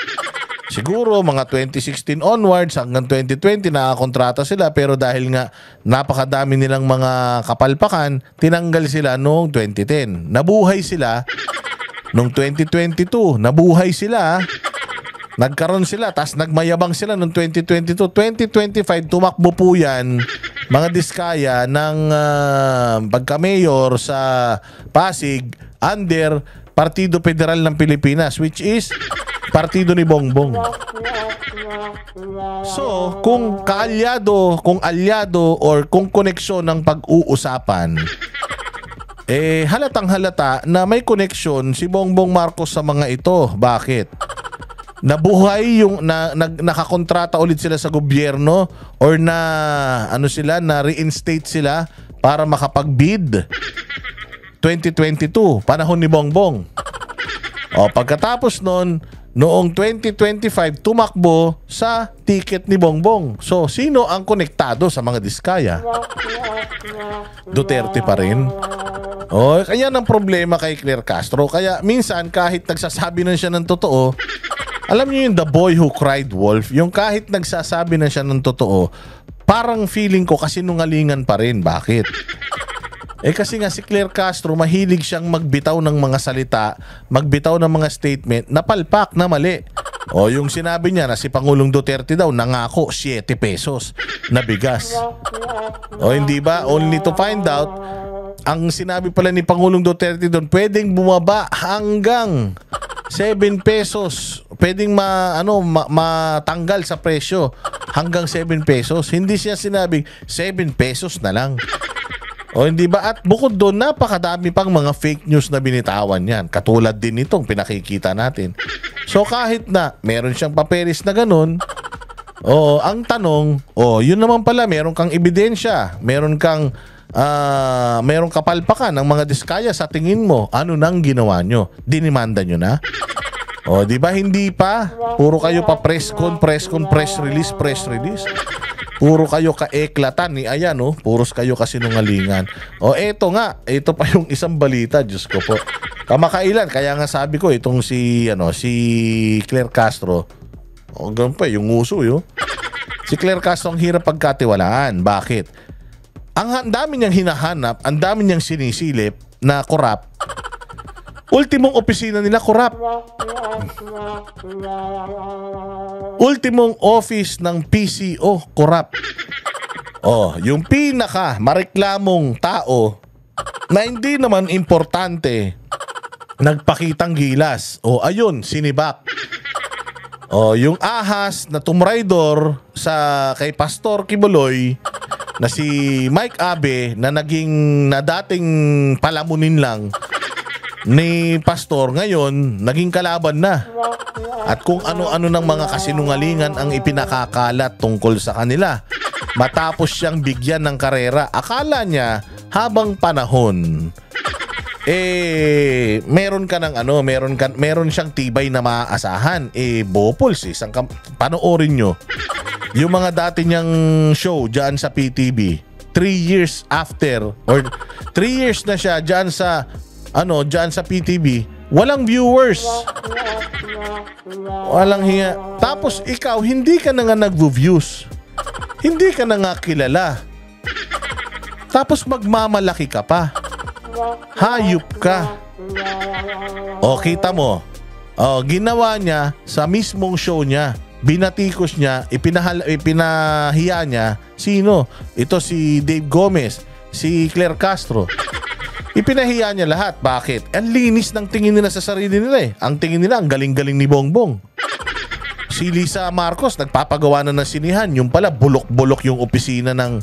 Siguro mga 2016 onwards hanggang 2020 nakakontrata sila, pero dahil nga napakadami nilang mga kapalpakan, tinanggal sila noong 2010. Nabuhay sila noong 2022. Nabuhay sila. Nagkaroon sila, tas nagmayabang sila noong 2022. 2025, tumakbo po yan, mga diskaya ng pagka-mayor sa Pasig under Partido Federal ng Pilipinas, which is partido ni Bongbong. So, kung alyado or kung koneksyon ng pag-uusapan, halatang halata na may koneksyon si Bongbong Marcos sa mga ito. Bakit? Nabuhay yung nakakontrata ulit sila sa gobyerno or na reinstate sila para makapag-bid 2022, panahon ni Bongbong. Pagkatapos noong 2025 tumakbo sa ticket ni Bongbong. So, sino ang konektado sa mga diskaya? Duterte pa rin. Kaya ng problema kay Claire Castro. Kaya minsan kahit nagsasabi na siya ng totoo, alam niyo yung the boy who cried wolf, yung kahit nagsasabi na siya ng totoo, parang feeling ko kasinungalingan pa rin. Bakit? Kasi nga si Claire Castro, mahilig siyang magbitaw ng mga salita, magbitaw ng mga statement na palpak na mali. Yung sinabi niya na si Pangulong Duterte daw nangako 7 pesos na bigas. Hindi ba? Only to find out, ang sinabi pala ni Pangulong Duterte doon, pwedeng bumaba hanggang 7 pesos. Pwedeng matanggal sa presyo hanggang 7 pesos. Hindi siya sinabing 7 pesos na lang. Hindi ba? At bukod doon, napakadami pang mga fake news na binitawan yan. Katulad din itong pinakikita natin. So kahit na meron siyang papeles na ganun, ang tanong, yun naman pala, meron kang ebidensya, meron kapalpakan ng mga diskaya sa tingin mo, ano nang ginawa nyo? Dinimanda nyo na? Di ba hindi pa? Puro kayo pa press release. Puro kayo ka-eklatan ni ayan, puros kayo kasinungalingan. Eto nga, ito pa yung isang balita, Diyos ko po. Kamakailan, kaya nga sabi ko, itong si Claire Castro, ganun pa, yung uso, si Claire Castro ang hirap pagkatiwalaan. Bakit? Ang dami niyang hinahanap, ang dami niyang sinisilip na korap. Ultimong opisina nila, korap. Ultimong office ng PCO, korap. Yung pinaka mareklamong tao na hindi naman importante, nagpakitang gilas. Ayun, sinibak. Yung ahas na tumraidor kay Pastor Kibuloy, na si Mike Abe, na dating palamunin lang ni Pastor, ngayon naging kalaban na. At kung ano-ano ng mga kasinungalingan ang ipinakakalat tungkol sa kanila, matapos siyang bigyan ng karera, akala niya habang panahon meron siyang tibay na maaasahan. Bopols, panoorin nyo yung mga dati niyang show dyan sa PTV. 3 years after, or 3 years na siya dyan sa PTV, walang viewers. Walang hiya. Tapos ikaw, hindi ka na nga nag-views. Hindi ka na nga kilala. Tapos magmamalaki ka pa. Hayop ka. Kita mo. Ginawa niya sa mismong show niya. Binatikos niya, ipinahiya niya. Sino? Ito si Dave Gomez, si Claire Castro. Ipinahiya niya lahat. Bakit? Ang linis ng tingin nila sa sarili nila. Ang tingin nila, ang galing-galing ni Bongbong. Si Lisa Marcos, nagpapagawa na ng sinihan. Yung pala, bulok-bulok yung opisina ng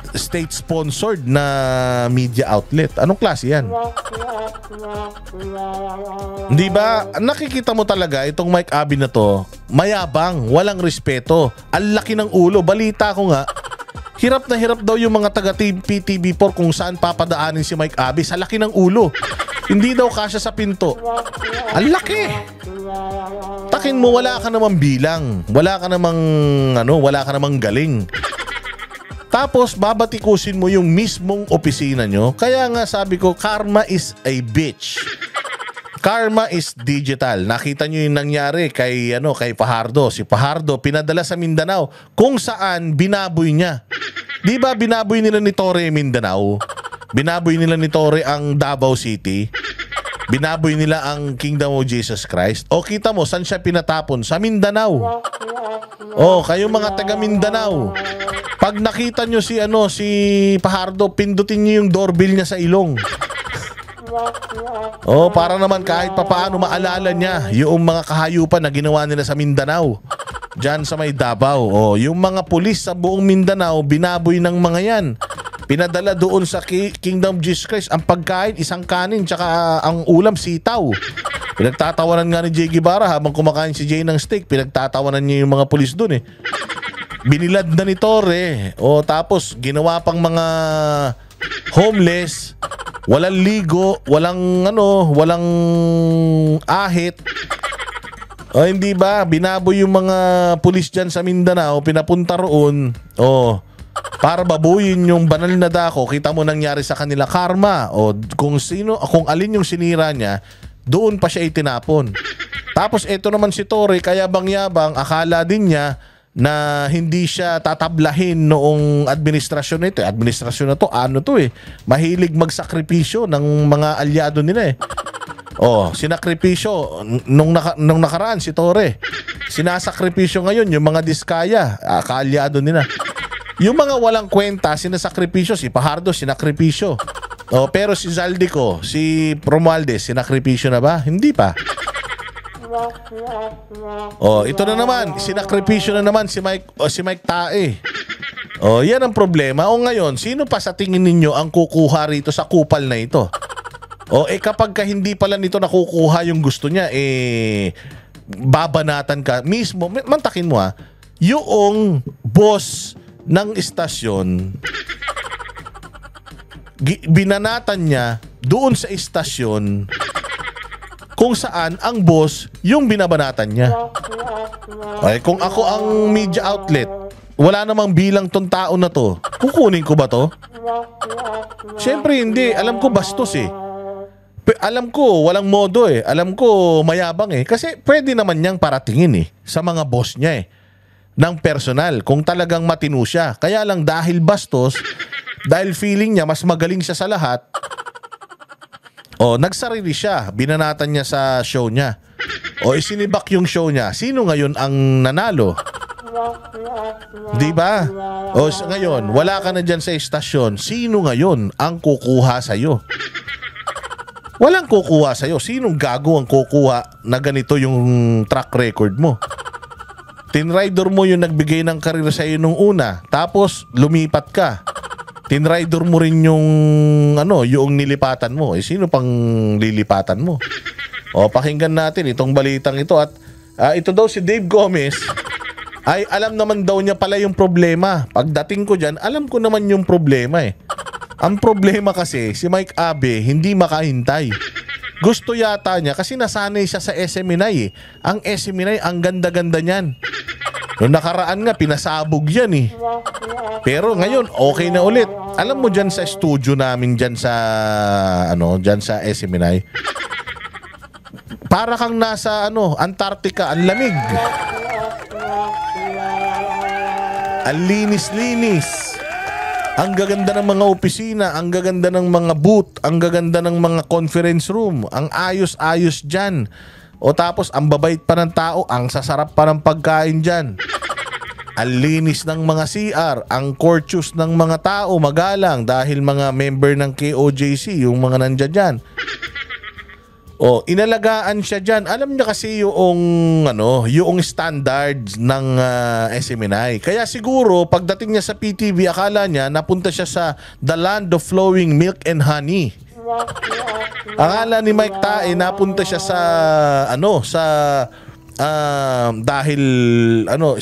state-sponsored na media outlet. Anong klase yan? Di ba? Nakikita mo talaga itong Mike Abe na to, mayabang, walang respeto. Ang laki ng ulo. Balita ko nga, hirap na hirap daw yung mga taga-PTV4 kung saan papadaanin si Mike Abe sa laki ng ulo. Hindi daw kasya sa pinto. Ang laki! Takin mo, wala ka namang bilang. Wala ka namang galing. Tapos babatikusin mo yung mismong opisina nyo. Kaya nga sabi ko, karma is a bitch. Karma is digital. Nakita nyo yung nangyari kay Fajardo. Si Fajardo pinadala sa Mindanao kung saan binaboy niya. Di ba binaboy nila ni Torre Mindanao? Binaboy nila ni Torre ang Davao City. Binaboy nila ang Kingdom of Jesus Christ. O kita mo, saan siya pinatapon? Sa Mindanao. O, kayo mga taga Mindanao. Pag nakita nyo si Fajardo, pindutin nyo yung doorbell niya sa ilong. Oh, para naman kahit papaano maalala niya yung mga kahayupan na ginawa nila sa Mindanao. Diyan sa may Davao. Oh, yung mga pulis sa buong Mindanao, binaboy ng mga yan. Pinadala doon sa Kingdom of Jesus Christ ang pagkain, isang kanin, tsaka ang ulam, sitaw. Pinagtatawanan nga ni Jay Guevara habang kumakain si Jay ng steak. Pinagtatawanan niya yung mga pulis doon eh. Binilad na ni Torre. Oh, tapos ginawa pang mga homeless. Walang ligo, walang ahit. O hindi ba? Binaboy yung mga pulis dyan sa Mindanao, pinapunta roon. O, para babuyin yung banal na dako. Kita mo nangyari sa kanila, karma. O kung alin yung sinira niya, doon pa siya itinapon. Tapos eto naman si Torre, kaya bang-yabang, akala din niya na hindi siya tatablahin noong administrasyon nito. Administrasyon na to, mahilig magsakripisyo ng mga alyado nila eh. Oh, sinakripisyo nung nakaraan si Torre. Sinasakripisyo ngayon yung mga Diskaya, kaalyado nila. Yung mga walang kwenta, sinasakripisyo. Si Fajardo, sinakripisyo. Oh, pero si Zaldico, si Romualdez, sinakripisyo na ba? Hindi pa. Oh, ito na naman, sinakripisyo na naman si Mike Tae. Oh, yan ang problema. O ngayon, sino pa sa tingin ninyo ang kukuha rito sa kupal na ito? O kapag hindi pala nito nakukuha yung gusto niya, babanatan ka mismo. Mantakin mo yung boss ng istasyon, binanatan niya doon sa istasyon kung saan ang boss yung binabanatan niya. Ay, kung ako ang media outlet, wala namang bilang tong tao na to, kukunin ko ba to? Siyempre hindi. Alam ko bastos eh. Alam ko walang modo eh. Alam ko mayabang eh. Kasi pwede naman niyang paratingin sa mga boss niya ng personal kung talagang matino siya. Kaya lang dahil bastos, dahil feeling niya mas magaling siya sa lahat, nagsarili siya, binanatan niya sa show niya. Isinibak yung show niya. Sino ngayon ang nanalo? Di ba? Ngayon, wala ka na dyan sa istasyon. Sino ngayon ang kukuha sa'yo? Walang kukuha sa'yo. Sinong gago ang kukuha na ganito yung track record mo? Tinrider mo yung nagbigay ng karir sa'yo nung una. Tapos, lumipat ka. Tinrider mo rin yung yung nilipatan mo. Sino pang lilipatan mo? Pakinggan natin itong balitang ito. At ito daw si Dave Gomez ay alam naman daw niya pala yung problema. Pagdating ko dyan, alam ko naman yung problema eh. Ang problema kasi, si Mike Abe hindi makahintay. Gusto yata niya kasi nasanay siya sa SMNI eh. Ang SMNI, ang ganda-ganda niyan. Noong nakaraan nga, pinasabog yan eh. Pero ngayon, okay na ulit. Alam mo dyan sa studio namin dyan sa, dyan sa SMNI, para kang nasa, Antarctica, ang lamig. Ang linis-linis. Ang gaganda ng mga opisina, ang gaganda ng mga booth, ang gaganda ng mga conference room, ang ayos-ayos dyan. O tapos, ang babait pa ng tao, ang sasarap pa ng pagkain dyan. Ang linis ng mga CR, ang courteous ng mga tao, magalang dahil mga member ng KOJC, yung mga nandyan dyan. Inalagaan siya dyan. Alam niya kasi yung standards ng SMNI. Kaya siguro, pagdating niya sa PTV, akala niya napunta siya sa the land of flowing milk and honey. Akala ni Mike Tae napunta siya sa dahil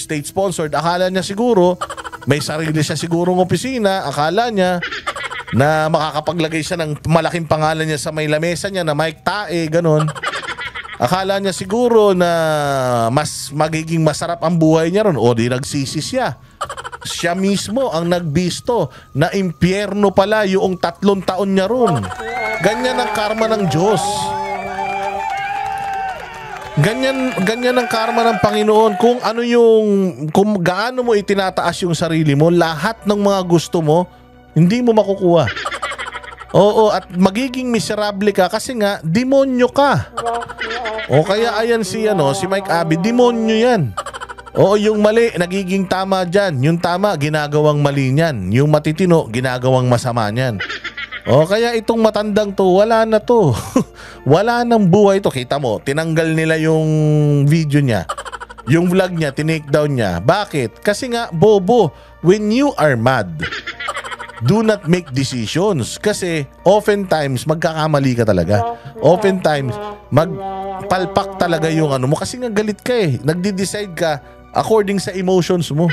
state sponsored, akala niya siguro may sarili siya sigurong opisina, akala niya na makakapaglagay siya ng malaking pangalan niya sa may lamesa niya na Mike Tae, ganon. Akala niya siguro na mas magiging masarap ang buhay niya ron. O di nagsisi siya. Siya mismo ang nagbisto na impyerno pala yung 3 taon niya ron. Ganyan ang karma ng Diyos. Ganyan ang karma ng Panginoon. Kung gaano mo itinataas yung sarili mo, lahat ng mga gusto mo, hindi mo makukuha. Oo, at magiging miserable ka kasi nga, demonyo ka. O kaya ayan si Mike Abe, demonyo yan. Oo, yung mali, nagiging tama dyan. Yung tama, ginagawang mali niyan. Yung matitino, ginagawang masama niyan. O kaya itong matandang to, wala na to. Wala nang buhay to. Kita mo, tinanggal nila yung video niya. Yung vlog niya, tinake down niya. Bakit? Kasi nga, bobo, when you are mad, do not make decisions. Kasi oftentimes, magkakamali ka talaga. Oftentimes, magpalpak talaga yung ano mo. Kasi nga galit ka eh. Nagdi-decide ka according sa emotions mo.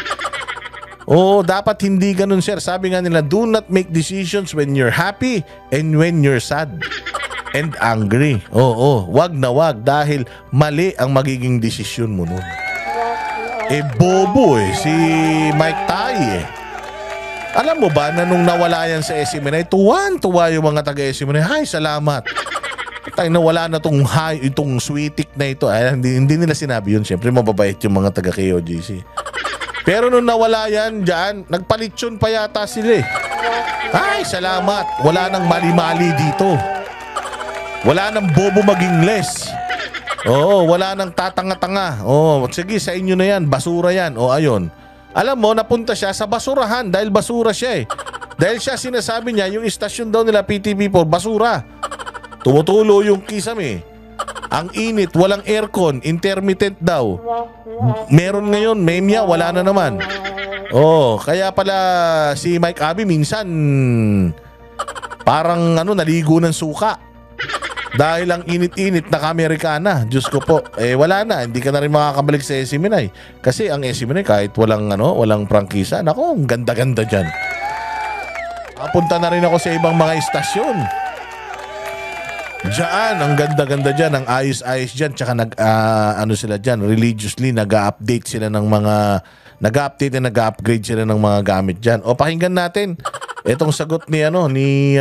Oo, dapat hindi ganun, sir. Sabi nga nila, do not make decisions when you're happy and when you're sad and angry. Oo, wag na wag dahil mali ang magiging desisyon mo nun. Bobo si Mike Tai eh. Alam mo ba na nung nawala yan sa SMNI, tuwan-tuwa yung mga taga-SMNI. Hay, salamat. Tayo nawala na itong sweetik na ito. Ay, hindi nila sinabi yun. Siyempre, mababait yung mga taga-KOJC. Pero nung nawala yan dyan, nagpalitsyon pa yata sila eh. Ay, salamat. Wala nang mali-mali dito. Wala nang bobo mag-Ingles. Oo, wala nang tatanga-tanga. Oo, sige, sa inyo na yan. Basura yan. O, ayun. Alam mo, napunta siya sa basurahan dahil basura siya eh. Dahil siya sinasabi niya, yung istasyon daw nila PTV4, basura. Tumutulo yung kisame. Ang init, walang aircon, intermittent daw. Meron ngayon, memya, wala na naman. Oh, kaya pala si Mike Abe minsan parang naligo ng suka. Dahil ang init-init na ka-Amerikana. Diyos ko po, wala na, hindi ka na rin makakabalik sa SMNI. Kasi ang SMNI kahit walang prangkisa, nako, ang ganda-ganda dyan. Papunta na rin ako sa ibang mga istasyon. Diyan, ang ganda-ganda dyan, ang ayos-ayos dyan, tsaka sila dyan, religiously, nag-update sila ng mga, nag-update and nag-upgrade sila ng mga gamit dyan. O, pakinggan natin itong sagot ni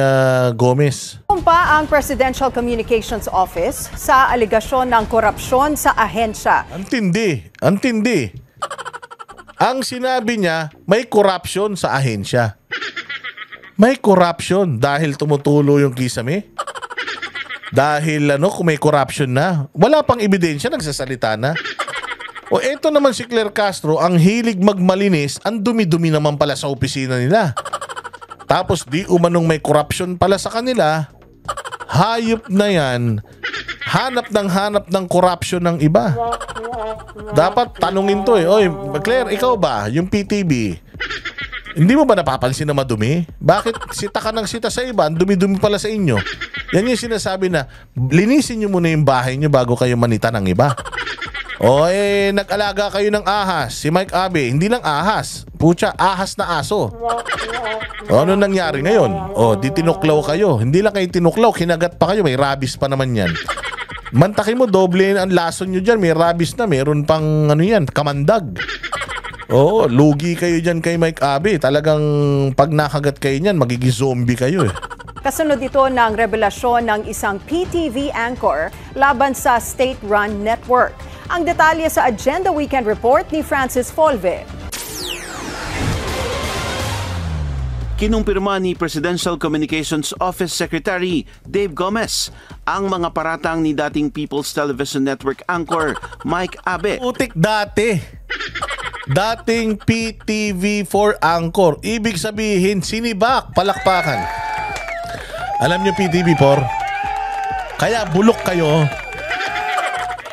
Gomez. Kung pa ang Presidential Communications Office sa aligasyon ng korupsyon sa ahensya. Antindi. Ang sinabi niya, may corruption sa ahensya. May corruption dahil tumutulo yung kisame? Dahil kung may corruption na, wala pang ebidensya, nagsasalita na. O eto naman si Claire Castro, ang hilig magmalinis, ang dumi-dumi naman pala sa opisina nila. Tapos di umanong may corruption pala sa kanila, hayop na yan, hanap ng corruption ng iba. Dapat tanungin to eh, oy Claire, ikaw ba, yung PTV, hindi mo ba napapansin na madumi? Bakit sita ka ng sita sa iba, ang dumi-dumi pala sa inyo? Yan yung sinasabi na, linisin nyo muna yung bahay nyo bago kayo manita ng iba. O nag-alaga kayo ng ahas. Si Mike Abe, hindi lang ahas. Pucha, ahas na aso. O ano nangyari ngayon? O di tinuklaw kayo. Hindi lang kayo tinuklaw, kinagat pa kayo. May rabies pa naman yan. Mantakin mo, doble ang lason nyo dyan. May rabies na, meron pang kamandag. Oo, lugi kayo dyan kay Mike Abe. Talagang pag nakagat kayo niyan, magiging zombie kayo eh. Kasunod ito ng revelasyon ng isang PTV anchor laban sa state-run network. Ang detalye sa Agenda Weekend Report ni Francis Folve. Kinumpirma ni Presidential Communications Office Secretary Dave Gomez ang mga paratang ni dating People's Television Network anchor Mike Abe. Utik dati. Dating PTV4 anchor. Ibig sabihin, sinibak, palakpakan. Alam nyo PTV4, kaya bulok kayo.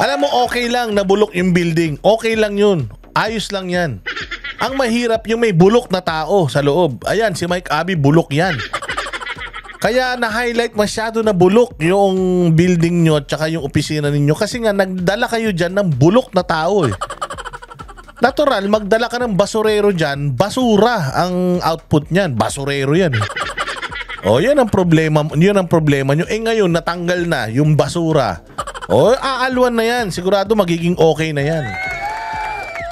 Alam mo, okay lang na bulok yung building. Okay lang yun. Ayos lang yan. Ang mahirap yung may bulok na tao sa loob. Ayan, si Mike Abe, bulok yan. Kaya na-highlight masyado na bulok yung building nyo at saka yung opisina ninyo. Kasi nga, nagdala kayo dyan ng bulok na tao eh. Natural, magdala ka ng basurero dyan, basura ang output niyan. Basurero yan eh. O, yan ang problema nyo. Ngayon, natanggal na yung basura. O, aalwan na yan. Sigurado magiging okay na yan.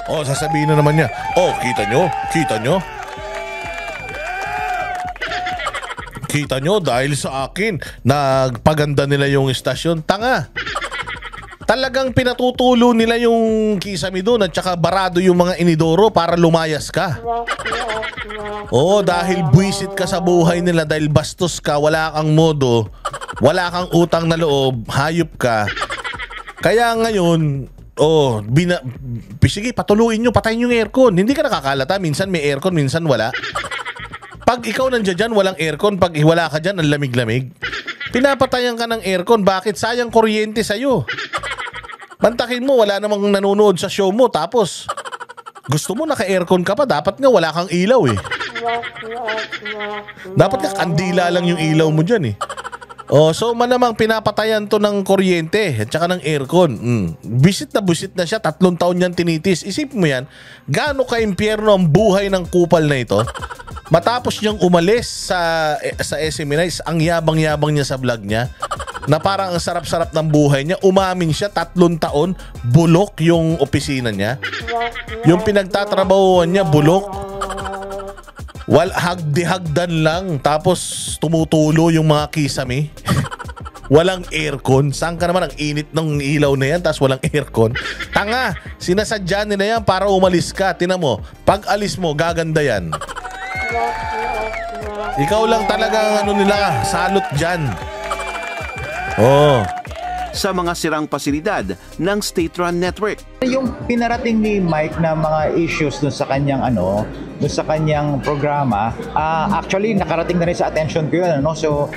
O, sasabihin na naman niya, oh, kita nyo? Kita nyo, dahil sa akin, nagpaganda nila yung istasyon. Tanga. Talagang pinatutulo nila yung kisame doon at saka barado yung mga inidoro para lumayas ka. Oo, dahil buwisit ka sa buhay nila, dahil bastos ka, wala kang modo, wala kang utang na loob, hayop ka. Kaya ngayon, sige, patuluin nyo, patayin yung aircon. Hindi ka nakakalata, minsan may aircon, minsan wala. Pag ikaw nandiyan dyan, walang aircon. Pag wala ka dyan, ang lamig-lamig. Pinapatayan ka ng aircon. Bakit? Sayang kuryente sa'yo. Mantakin mo, wala namang nanonood sa show mo. Tapos, gusto mo naka-aircon ka pa. Dapat nga wala kang ilaw eh. Dapat nga kandila lang yung ilaw mo dyan eh. So malamang pinapatayan to ng kuryente at saka ng aircon. Bisit na siya, 3 taon yan tinitis. Isip mo yan, gaano ka-impyerno ang buhay ng kupal na ito. Matapos niyang umalis sa SMNIs, ang yabang-yabang niya sa vlog niya, na parang ang sarap-sarap ng buhay niya, umamin siya 3 taon, bulok yung opisina niya. Yung pinagtatrabahuan niya, bulok. Hagdi-hagdan lang, tapos tumutulo yung mga kisame. Walang aircon. Saan ka naman, ang init ng ilaw na yan, tapos walang aircon. Tanga, sinasadya nila yan para umalis ka. Tingnan mo, pag alis mo, gaganda yan. Ikaw lang talaga nila, salot dyan. Sa mga sirang pasilidad ng state-run network. Yung pinarating ni Mike na mga issues dun sa kanyang dun sa kanyang programa, actually nakarating na rin sa attention ko yun, So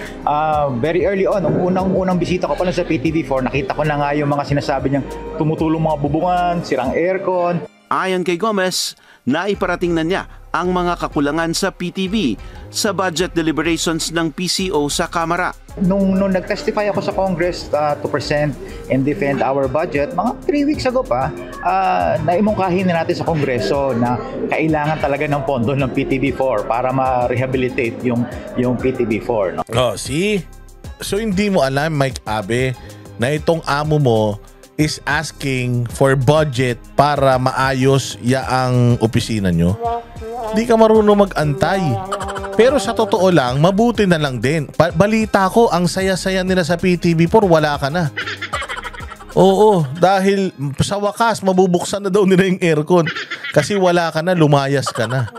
very early on, unang bisita ko pa lang sa PTV4, nakita ko na nga yung mga sinasabi niyang tumutulong mga bubungan, sirang aircon. Ayon kay Gomez, naiparating na niya ang mga kakulangan sa PTV sa budget deliberations ng PCO sa Kamara. Nung nag-testify ako sa Congress to present and defend our budget, mga 3 weeks ago pa, naimungkahin na natin sa Kongreso na kailangan talaga ng pondo ng PTV4 para ma-rehabilitate yung PTV4. No? See? So hindi mo alam, Mike Abe, na itong amo mo is asking for budget para maayos yaang opisina nyo. Di ka marunong mag-antay. Pero sa totoo lang, mabuti na lang din. Balita ko, ang saya-saya nila sa PTV4, wala ka na. Oo, dahil sa wakas, mabubuksan na daw nila yung aircon. Kasi wala ka na, lumayas ka na.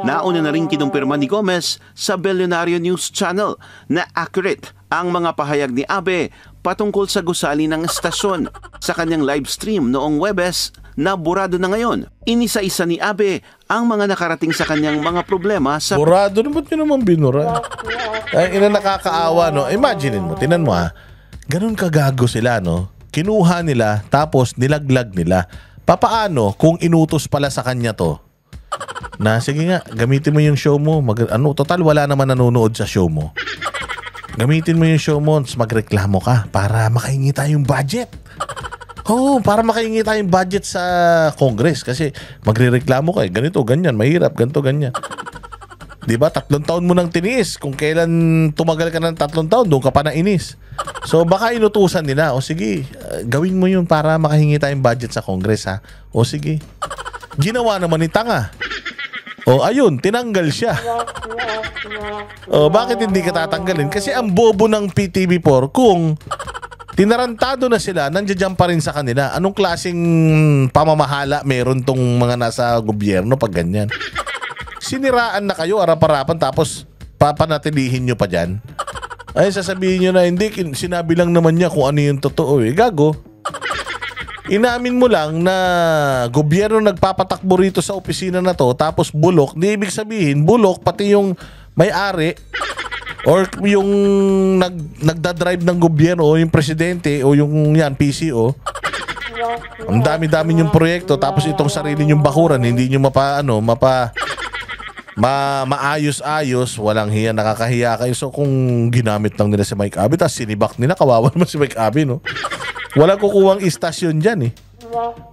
Nauna na rin kinumpirma ni Gomez sa Billionario News Channel na accurate ang mga pahayag ni Abe patungkol sa gusali ng estasyon. Sa kanyang live stream noong Webes na burado na ngayon, inisa-isa ni Abe ang mga nakarating sa kanyang mga problema sa... Burado na, ba't yun naman binura? Ay, nakakaawa, no? Imagine mo, tinan mo ganun kagago sila, no? Kinuha nila, tapos nilaglag nila. Papaano kung inutos pala sa kanya to? Na, sige nga, gamitin mo yung show mo. Total, wala naman nanonood sa show mo. Gamitin mo yung show mo, magreklamo ka para makahingi tayong budget. Para makahingi tayong budget sa Congress. Kasi magrereklamo ka ganito, ganyan, mahirap, ganito, ganyan. Diba? 3 taon mo nang tiniis. Kung kailan tumagal ka ng 3 taon, doon ka pa nainis. So baka inutusan nila, sige, gawin mo yun para makahingi tayong budget sa Congress, ha? Sige. Ginawa naman ni tanga. Ayun, tinanggal siya. Bakit hindi ka tatanggalin? Kasi ang bobo ng PTV4, kung tinarantado na sila, nandiyan pa rin sa kanila. Anong klaseng pamamahala meron tong mga nasa gobyerno pag ganyan? Siniraan na kayo, arap-arapan, tapos papanatilihin nyo pa dyan. Ay, sasabihin nyo na, hindi, sinabi lang naman niya kung ano yung totoo. Gago. Inamin mo lang na gobyerno nagpapatakbo rito sa opisina na to, tapos bulok. Di ibig sabihin, bulok pati yung may-ari or yung nagdadrive ng gobyerno o yung presidente o yung PCO. Ang dami-dami yung proyekto, tapos itong sarili yung bakuran, hindi nyo maayos-ayos, walang hiya, nakakahiya kayo. So kung ginamit lang nila si Mike Abe, tapos sinibak nila, kawawa naman si Mike Abe, no? Walang kukuwang istasyon dyan, eh.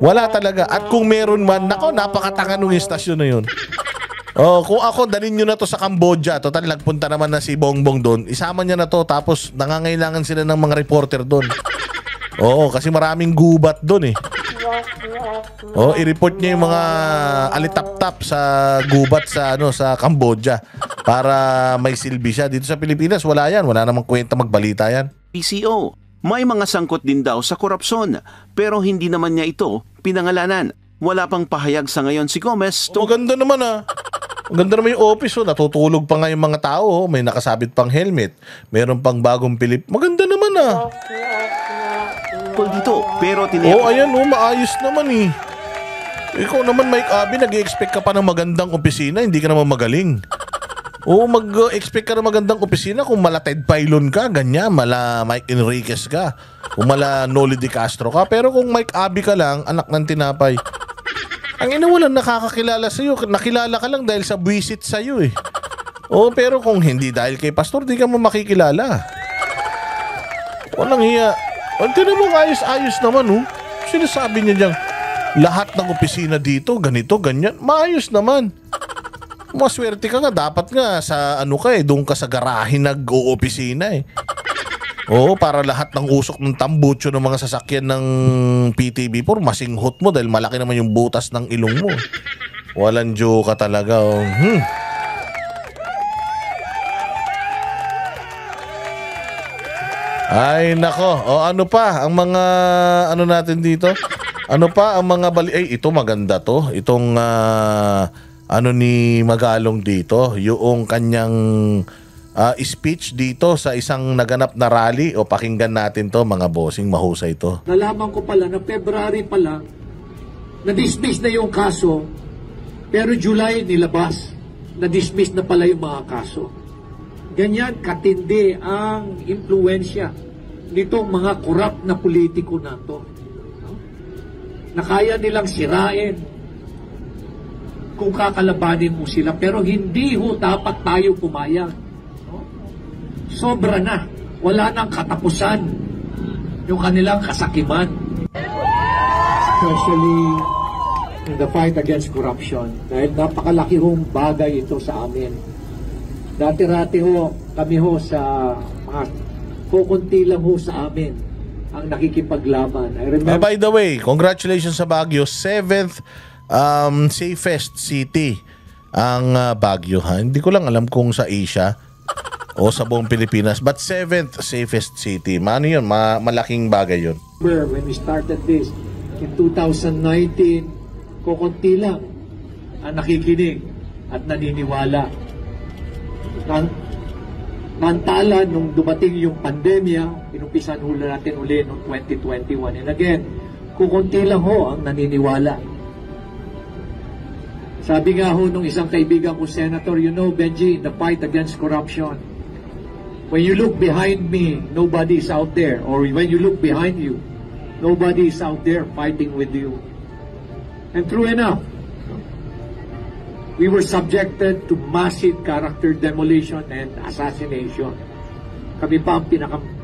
Wala talaga. At kung meron man, napakatanga nung istasyon na yun. Oh, kung ako, dalhin nyo na to sa Cambodia. Total, nagpunta naman na si Bongbong doon. Isama niya na to, tapos nangangailangan sila ng mga reporter doon. Oo, kasi maraming gubat doon eh. Oh, i-report niya yung mga alitap-tap sa gubat sa sa Cambodia para may silbi siya. Dito sa Pilipinas, wala yan. Wala namang kwenta magbalita yan. PCO, may mga sangkot din daw sa korupsyon, pero hindi naman niya ito pinangalanan. Wala pang pahayag sa ngayon si Gomez. Maganda naman Maganda naman yung office. Natutulog pa nga yung mga tao. May nakasabit pang helmet. Meron pang bagong Pilip. Maganda naman Dito, pero ayan maayos naman eh. Ikaw naman, Mike Abby, nag-i-expect ka pa ng magandang opisina. Hindi ka naman magaling. Mag-expect ka ng magandang opisina kung mala Ted Pailon ka, ganyan, mala Mike Enriquez ka, kung mala Noli De Castro ka. Pero kung Mike Abby ka lang, anak ng tinapay, ang ina, walang nakakakilala sa'yo. Nakilala ka lang dahil sa buwisit sa'yo eh. Pero kung hindi dahil kay Pastor, di ka mo makikilala. Walang hiya. Tinan mo, ayos-ayos naman Sinasabi niya dyan, lahat ng opisina dito, ganito, ganyan, maayos naman. Maswerte ka nga, dapat nga sa doon ka sa garahe nag-o-opisina eh. Para lahat ng usok ng tambucho ng mga sasakyan ng PTB4 masinghot mo dahil malaki naman yung butas ng ilong mo. Walang joke ka talaga. Ay nako. Ano pa ang mga natin dito? Ano pa ang mga ito maganda to. Itong ni Magalong dito, yung kanyang speech dito sa isang naganap na rally. Pakinggan natin to, mga bossing, mahusay to. Nalaman ko pala na February pala na-dismiss na yung kaso, pero July nilabas, na-dismiss na pala yung mga kaso. Ganyan katindi ang impluensya nitong mga korap na politiko na to. Na kaya nilang sirain kung kakalabanin mo sila, pero hindi dapat tayo pumayag. Sobra na. Wala nang katapusan yung kanilang kasakiman. Especially in the fight against corruption, dahil napakalaki hong bagay ito sa amin. Dati-rati kami sa mga kukunti lang sa amin ang nakikipaglaban. I remember... by the way, congratulations sa Baguio. 7th safest city ang Baguio. Hindi ko lang alam kung sa Asia o sa buong Pilipinas, but 7th safest city. Yun? Malaking bagay yun. When we started this in 2019, kukunti lang ang nakikinig at naniniwala. Mantala nung dumating yung pandemya, inumpisan natin uli noong 2021. And again, kukunti lang ang naniniwala. Sabi nga nung isang kaibigan ko, Senator, Benji, the fight against corruption, when you look behind me, nobody is out there. Or when you look behind you, nobody is out there fighting with you. And true enough, we were subjected to massive character demolition and assassination. Kami pa ang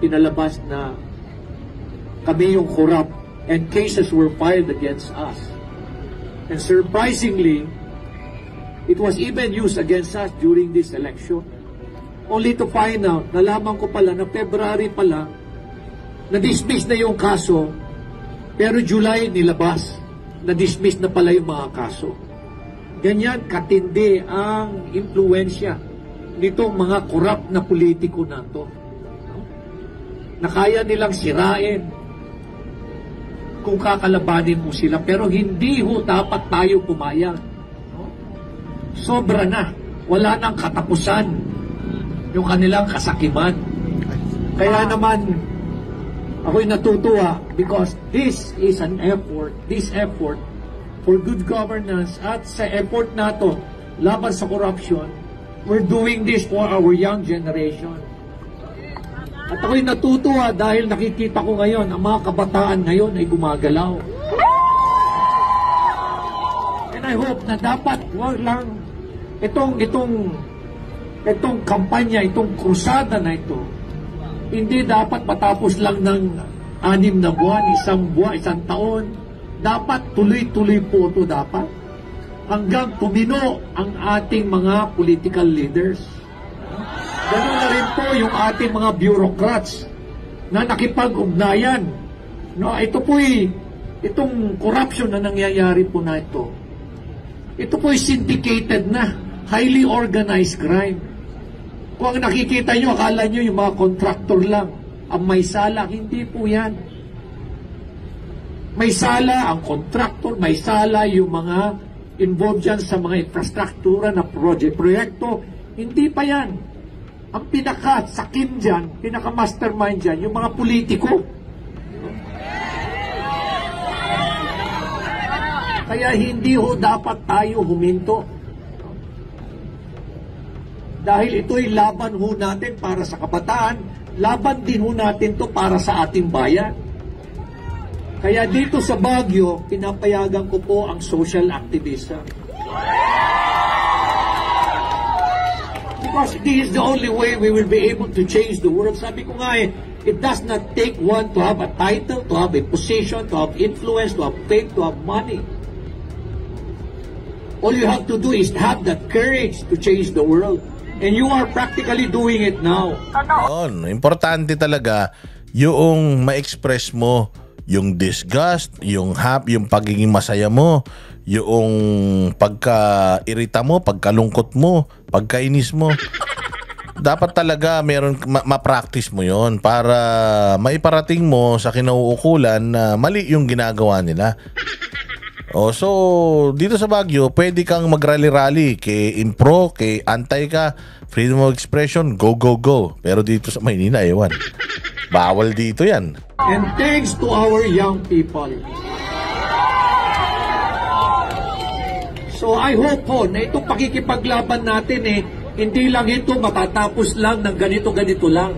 pinalabas na kami yung corrupt, and cases were filed against us. And surprisingly, it was even used against us during this election. Only to find out, nalaman ko pala na February pala, na-dismiss na yung kaso, pero July nilabas, na-dismiss na pala yung mga kaso. Ganyan katindi ang impluensya nitong mga korap na politiko na to. Na kaya nilang sirain kung kakalabanin mo sila, pero hindi dapat tayo pumayag. Sobra na. Wala nang katapusan yung kanilang kasakiman. Kaya naman, ako'y natutuwa because this is an effort, for good governance at sa effort nato laban sa corruption, we're doing this for our young generation. At ako'y natutuwa dahil nakikita ko ngayon, ang mga kabataan ngayon ay gumagalaw. And I hope na dapat wag lang itong kampanya, itong krusada na ito, hindi dapat matapos lang ng 6 na buwan, 1 buwan, 1 taon. Dapat tuloy-tuloy po ito dapat. hanggang tumino ang ating mga political leaders. Ganun na rin po yung ating mga bureaucrats na nakipag-ugnayan. No, ito po'y itong corruption na nangyayari po na ito. Ito po'y syndicated na, highly organized crime. Kung ang nakikita nyo, akala nyo yung mga contractor lang ang may sala, hindi po yan. May sala ang contractor, may sala yung mga involved dyan sa mga infrastruktura na proyekto. Hindi pa yan. Ang pinaka-sakim dyan, pinaka-mastermind dyan, yung mga politiko. Kaya hindi ho dapat tayo huminto. Dahil ito'y laban ho natin para sa kabataan, laban din ho natin to para sa ating bayan. Kaya dito sa Baguio, pinapayagan ko po ang social activism. Because this is the only way we will be able to change the world. Sabi ko nga it does not take one to have a title, to have a position, to have influence, to have fame, to have money. All you have to do is have that courage to change the world. And you are practically doing it now. Importante talaga yung ma-express mo yung disgust, yung yung pagiging masaya mo, yung pagka-irita mo, pagkalungkot mo, pagkainis mo. Dapat talaga ma-practice mo yon para maiparating mo sa kinauukulan na mali yung ginagawa nila. So dito sa Baguio, pwede kang mag-rally-rally kay Impro, kay Antay ka, freedom of expression, go, go, go. Pero dito sa Maynila, ewan. Bawal dito yan. And thanks to our young people. So I hope po na itong pakikipaglaban natin hindi lang ito matatapos lang ng ganito-ganito lang.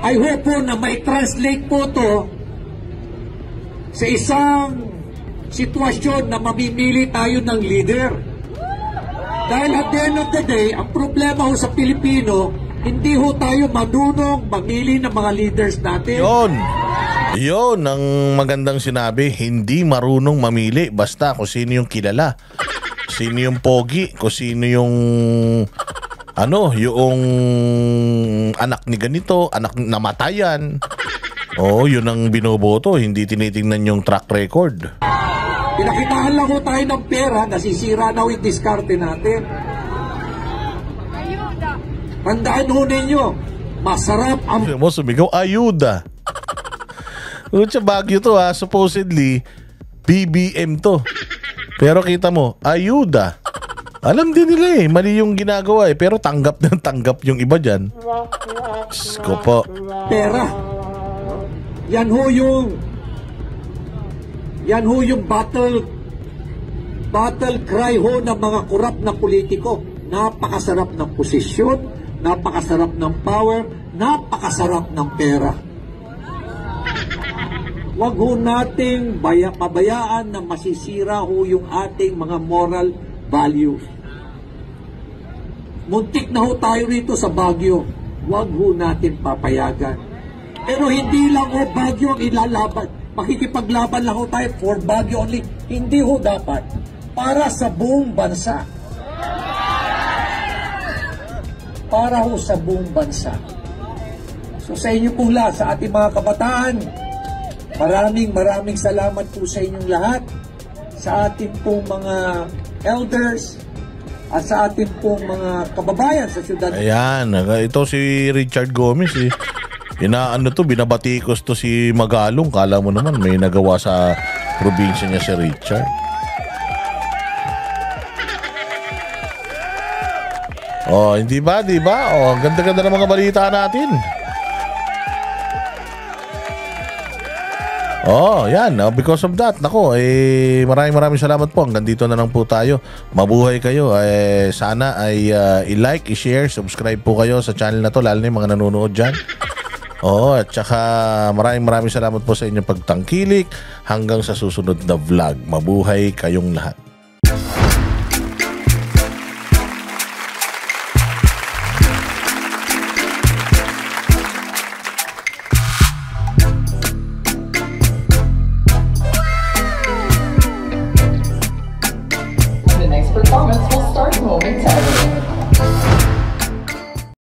I hope po na may translate po to sa isang sitwasyon na mamimili tayo ng leader. Dahil at the end of the day, ang problema ho sa Pilipino, hindi ho tayo marunong mamili ng mga leaders natin. Yun ang magandang sinabi. Hindi marunong mamili basta kung sino yung kilala, sino yung pogi, kung sino yung yung anak ni ganito, anak namatayan. Yun ang binoboto. Hindi tinitingnan yung track record. Pinakitaan lang ho tayo ng pera, nasisira na ho yung diskarte natin. Tandaan ho ninyo, masarap ang... Sumigaw, ayuda. Sa Baguio to supposedly, BBM to. Pero kita mo, ayuda. Alam din nila mali yung ginagawa pero tanggap yung iba dyan. Sko po. Pera. Yan ho yung battle cry ho ng mga korap na politiko. Napakasarap ng posisyon, napakasarap ng power, napakasarap ng pera. Huwag ho nating pabayaan na masisira ho yung ating mga moral values. Muntik na ho tayo rito sa Baguio. Huwag ho natin papayagan. Pero hindi lang ho Baguio ang ilalaban. Makikipaglaban lang ho tayo for Baguio only. Hindi ho dapat. Para sa buong bansa. Para ho sa buong bansa. So sa inyo pong lahat, sa ating mga kabataan, maraming salamat po sa inyong lahat. Sa ating pong mga elders at sa ating pong mga kababayan sa syudad. Ayan, ito si Richard Gomez binabatikos to si Magalong. Kala mo naman may nagawa sa probinsya niya si Richard. Hindi ba? Ganda-ganda ng mga balita natin. Yan. Because of that, maraming salamat po. Hanggang dito na lang po tayo. Mabuhay kayo. Sana ay i-like, i-share, subscribe po kayo sa channel na to, lalo na yung mga nanonood dyan. At saka maraming salamat po sa inyong pagtangkilik. Hanggang sa susunod na vlog. Mabuhay kayong lahat.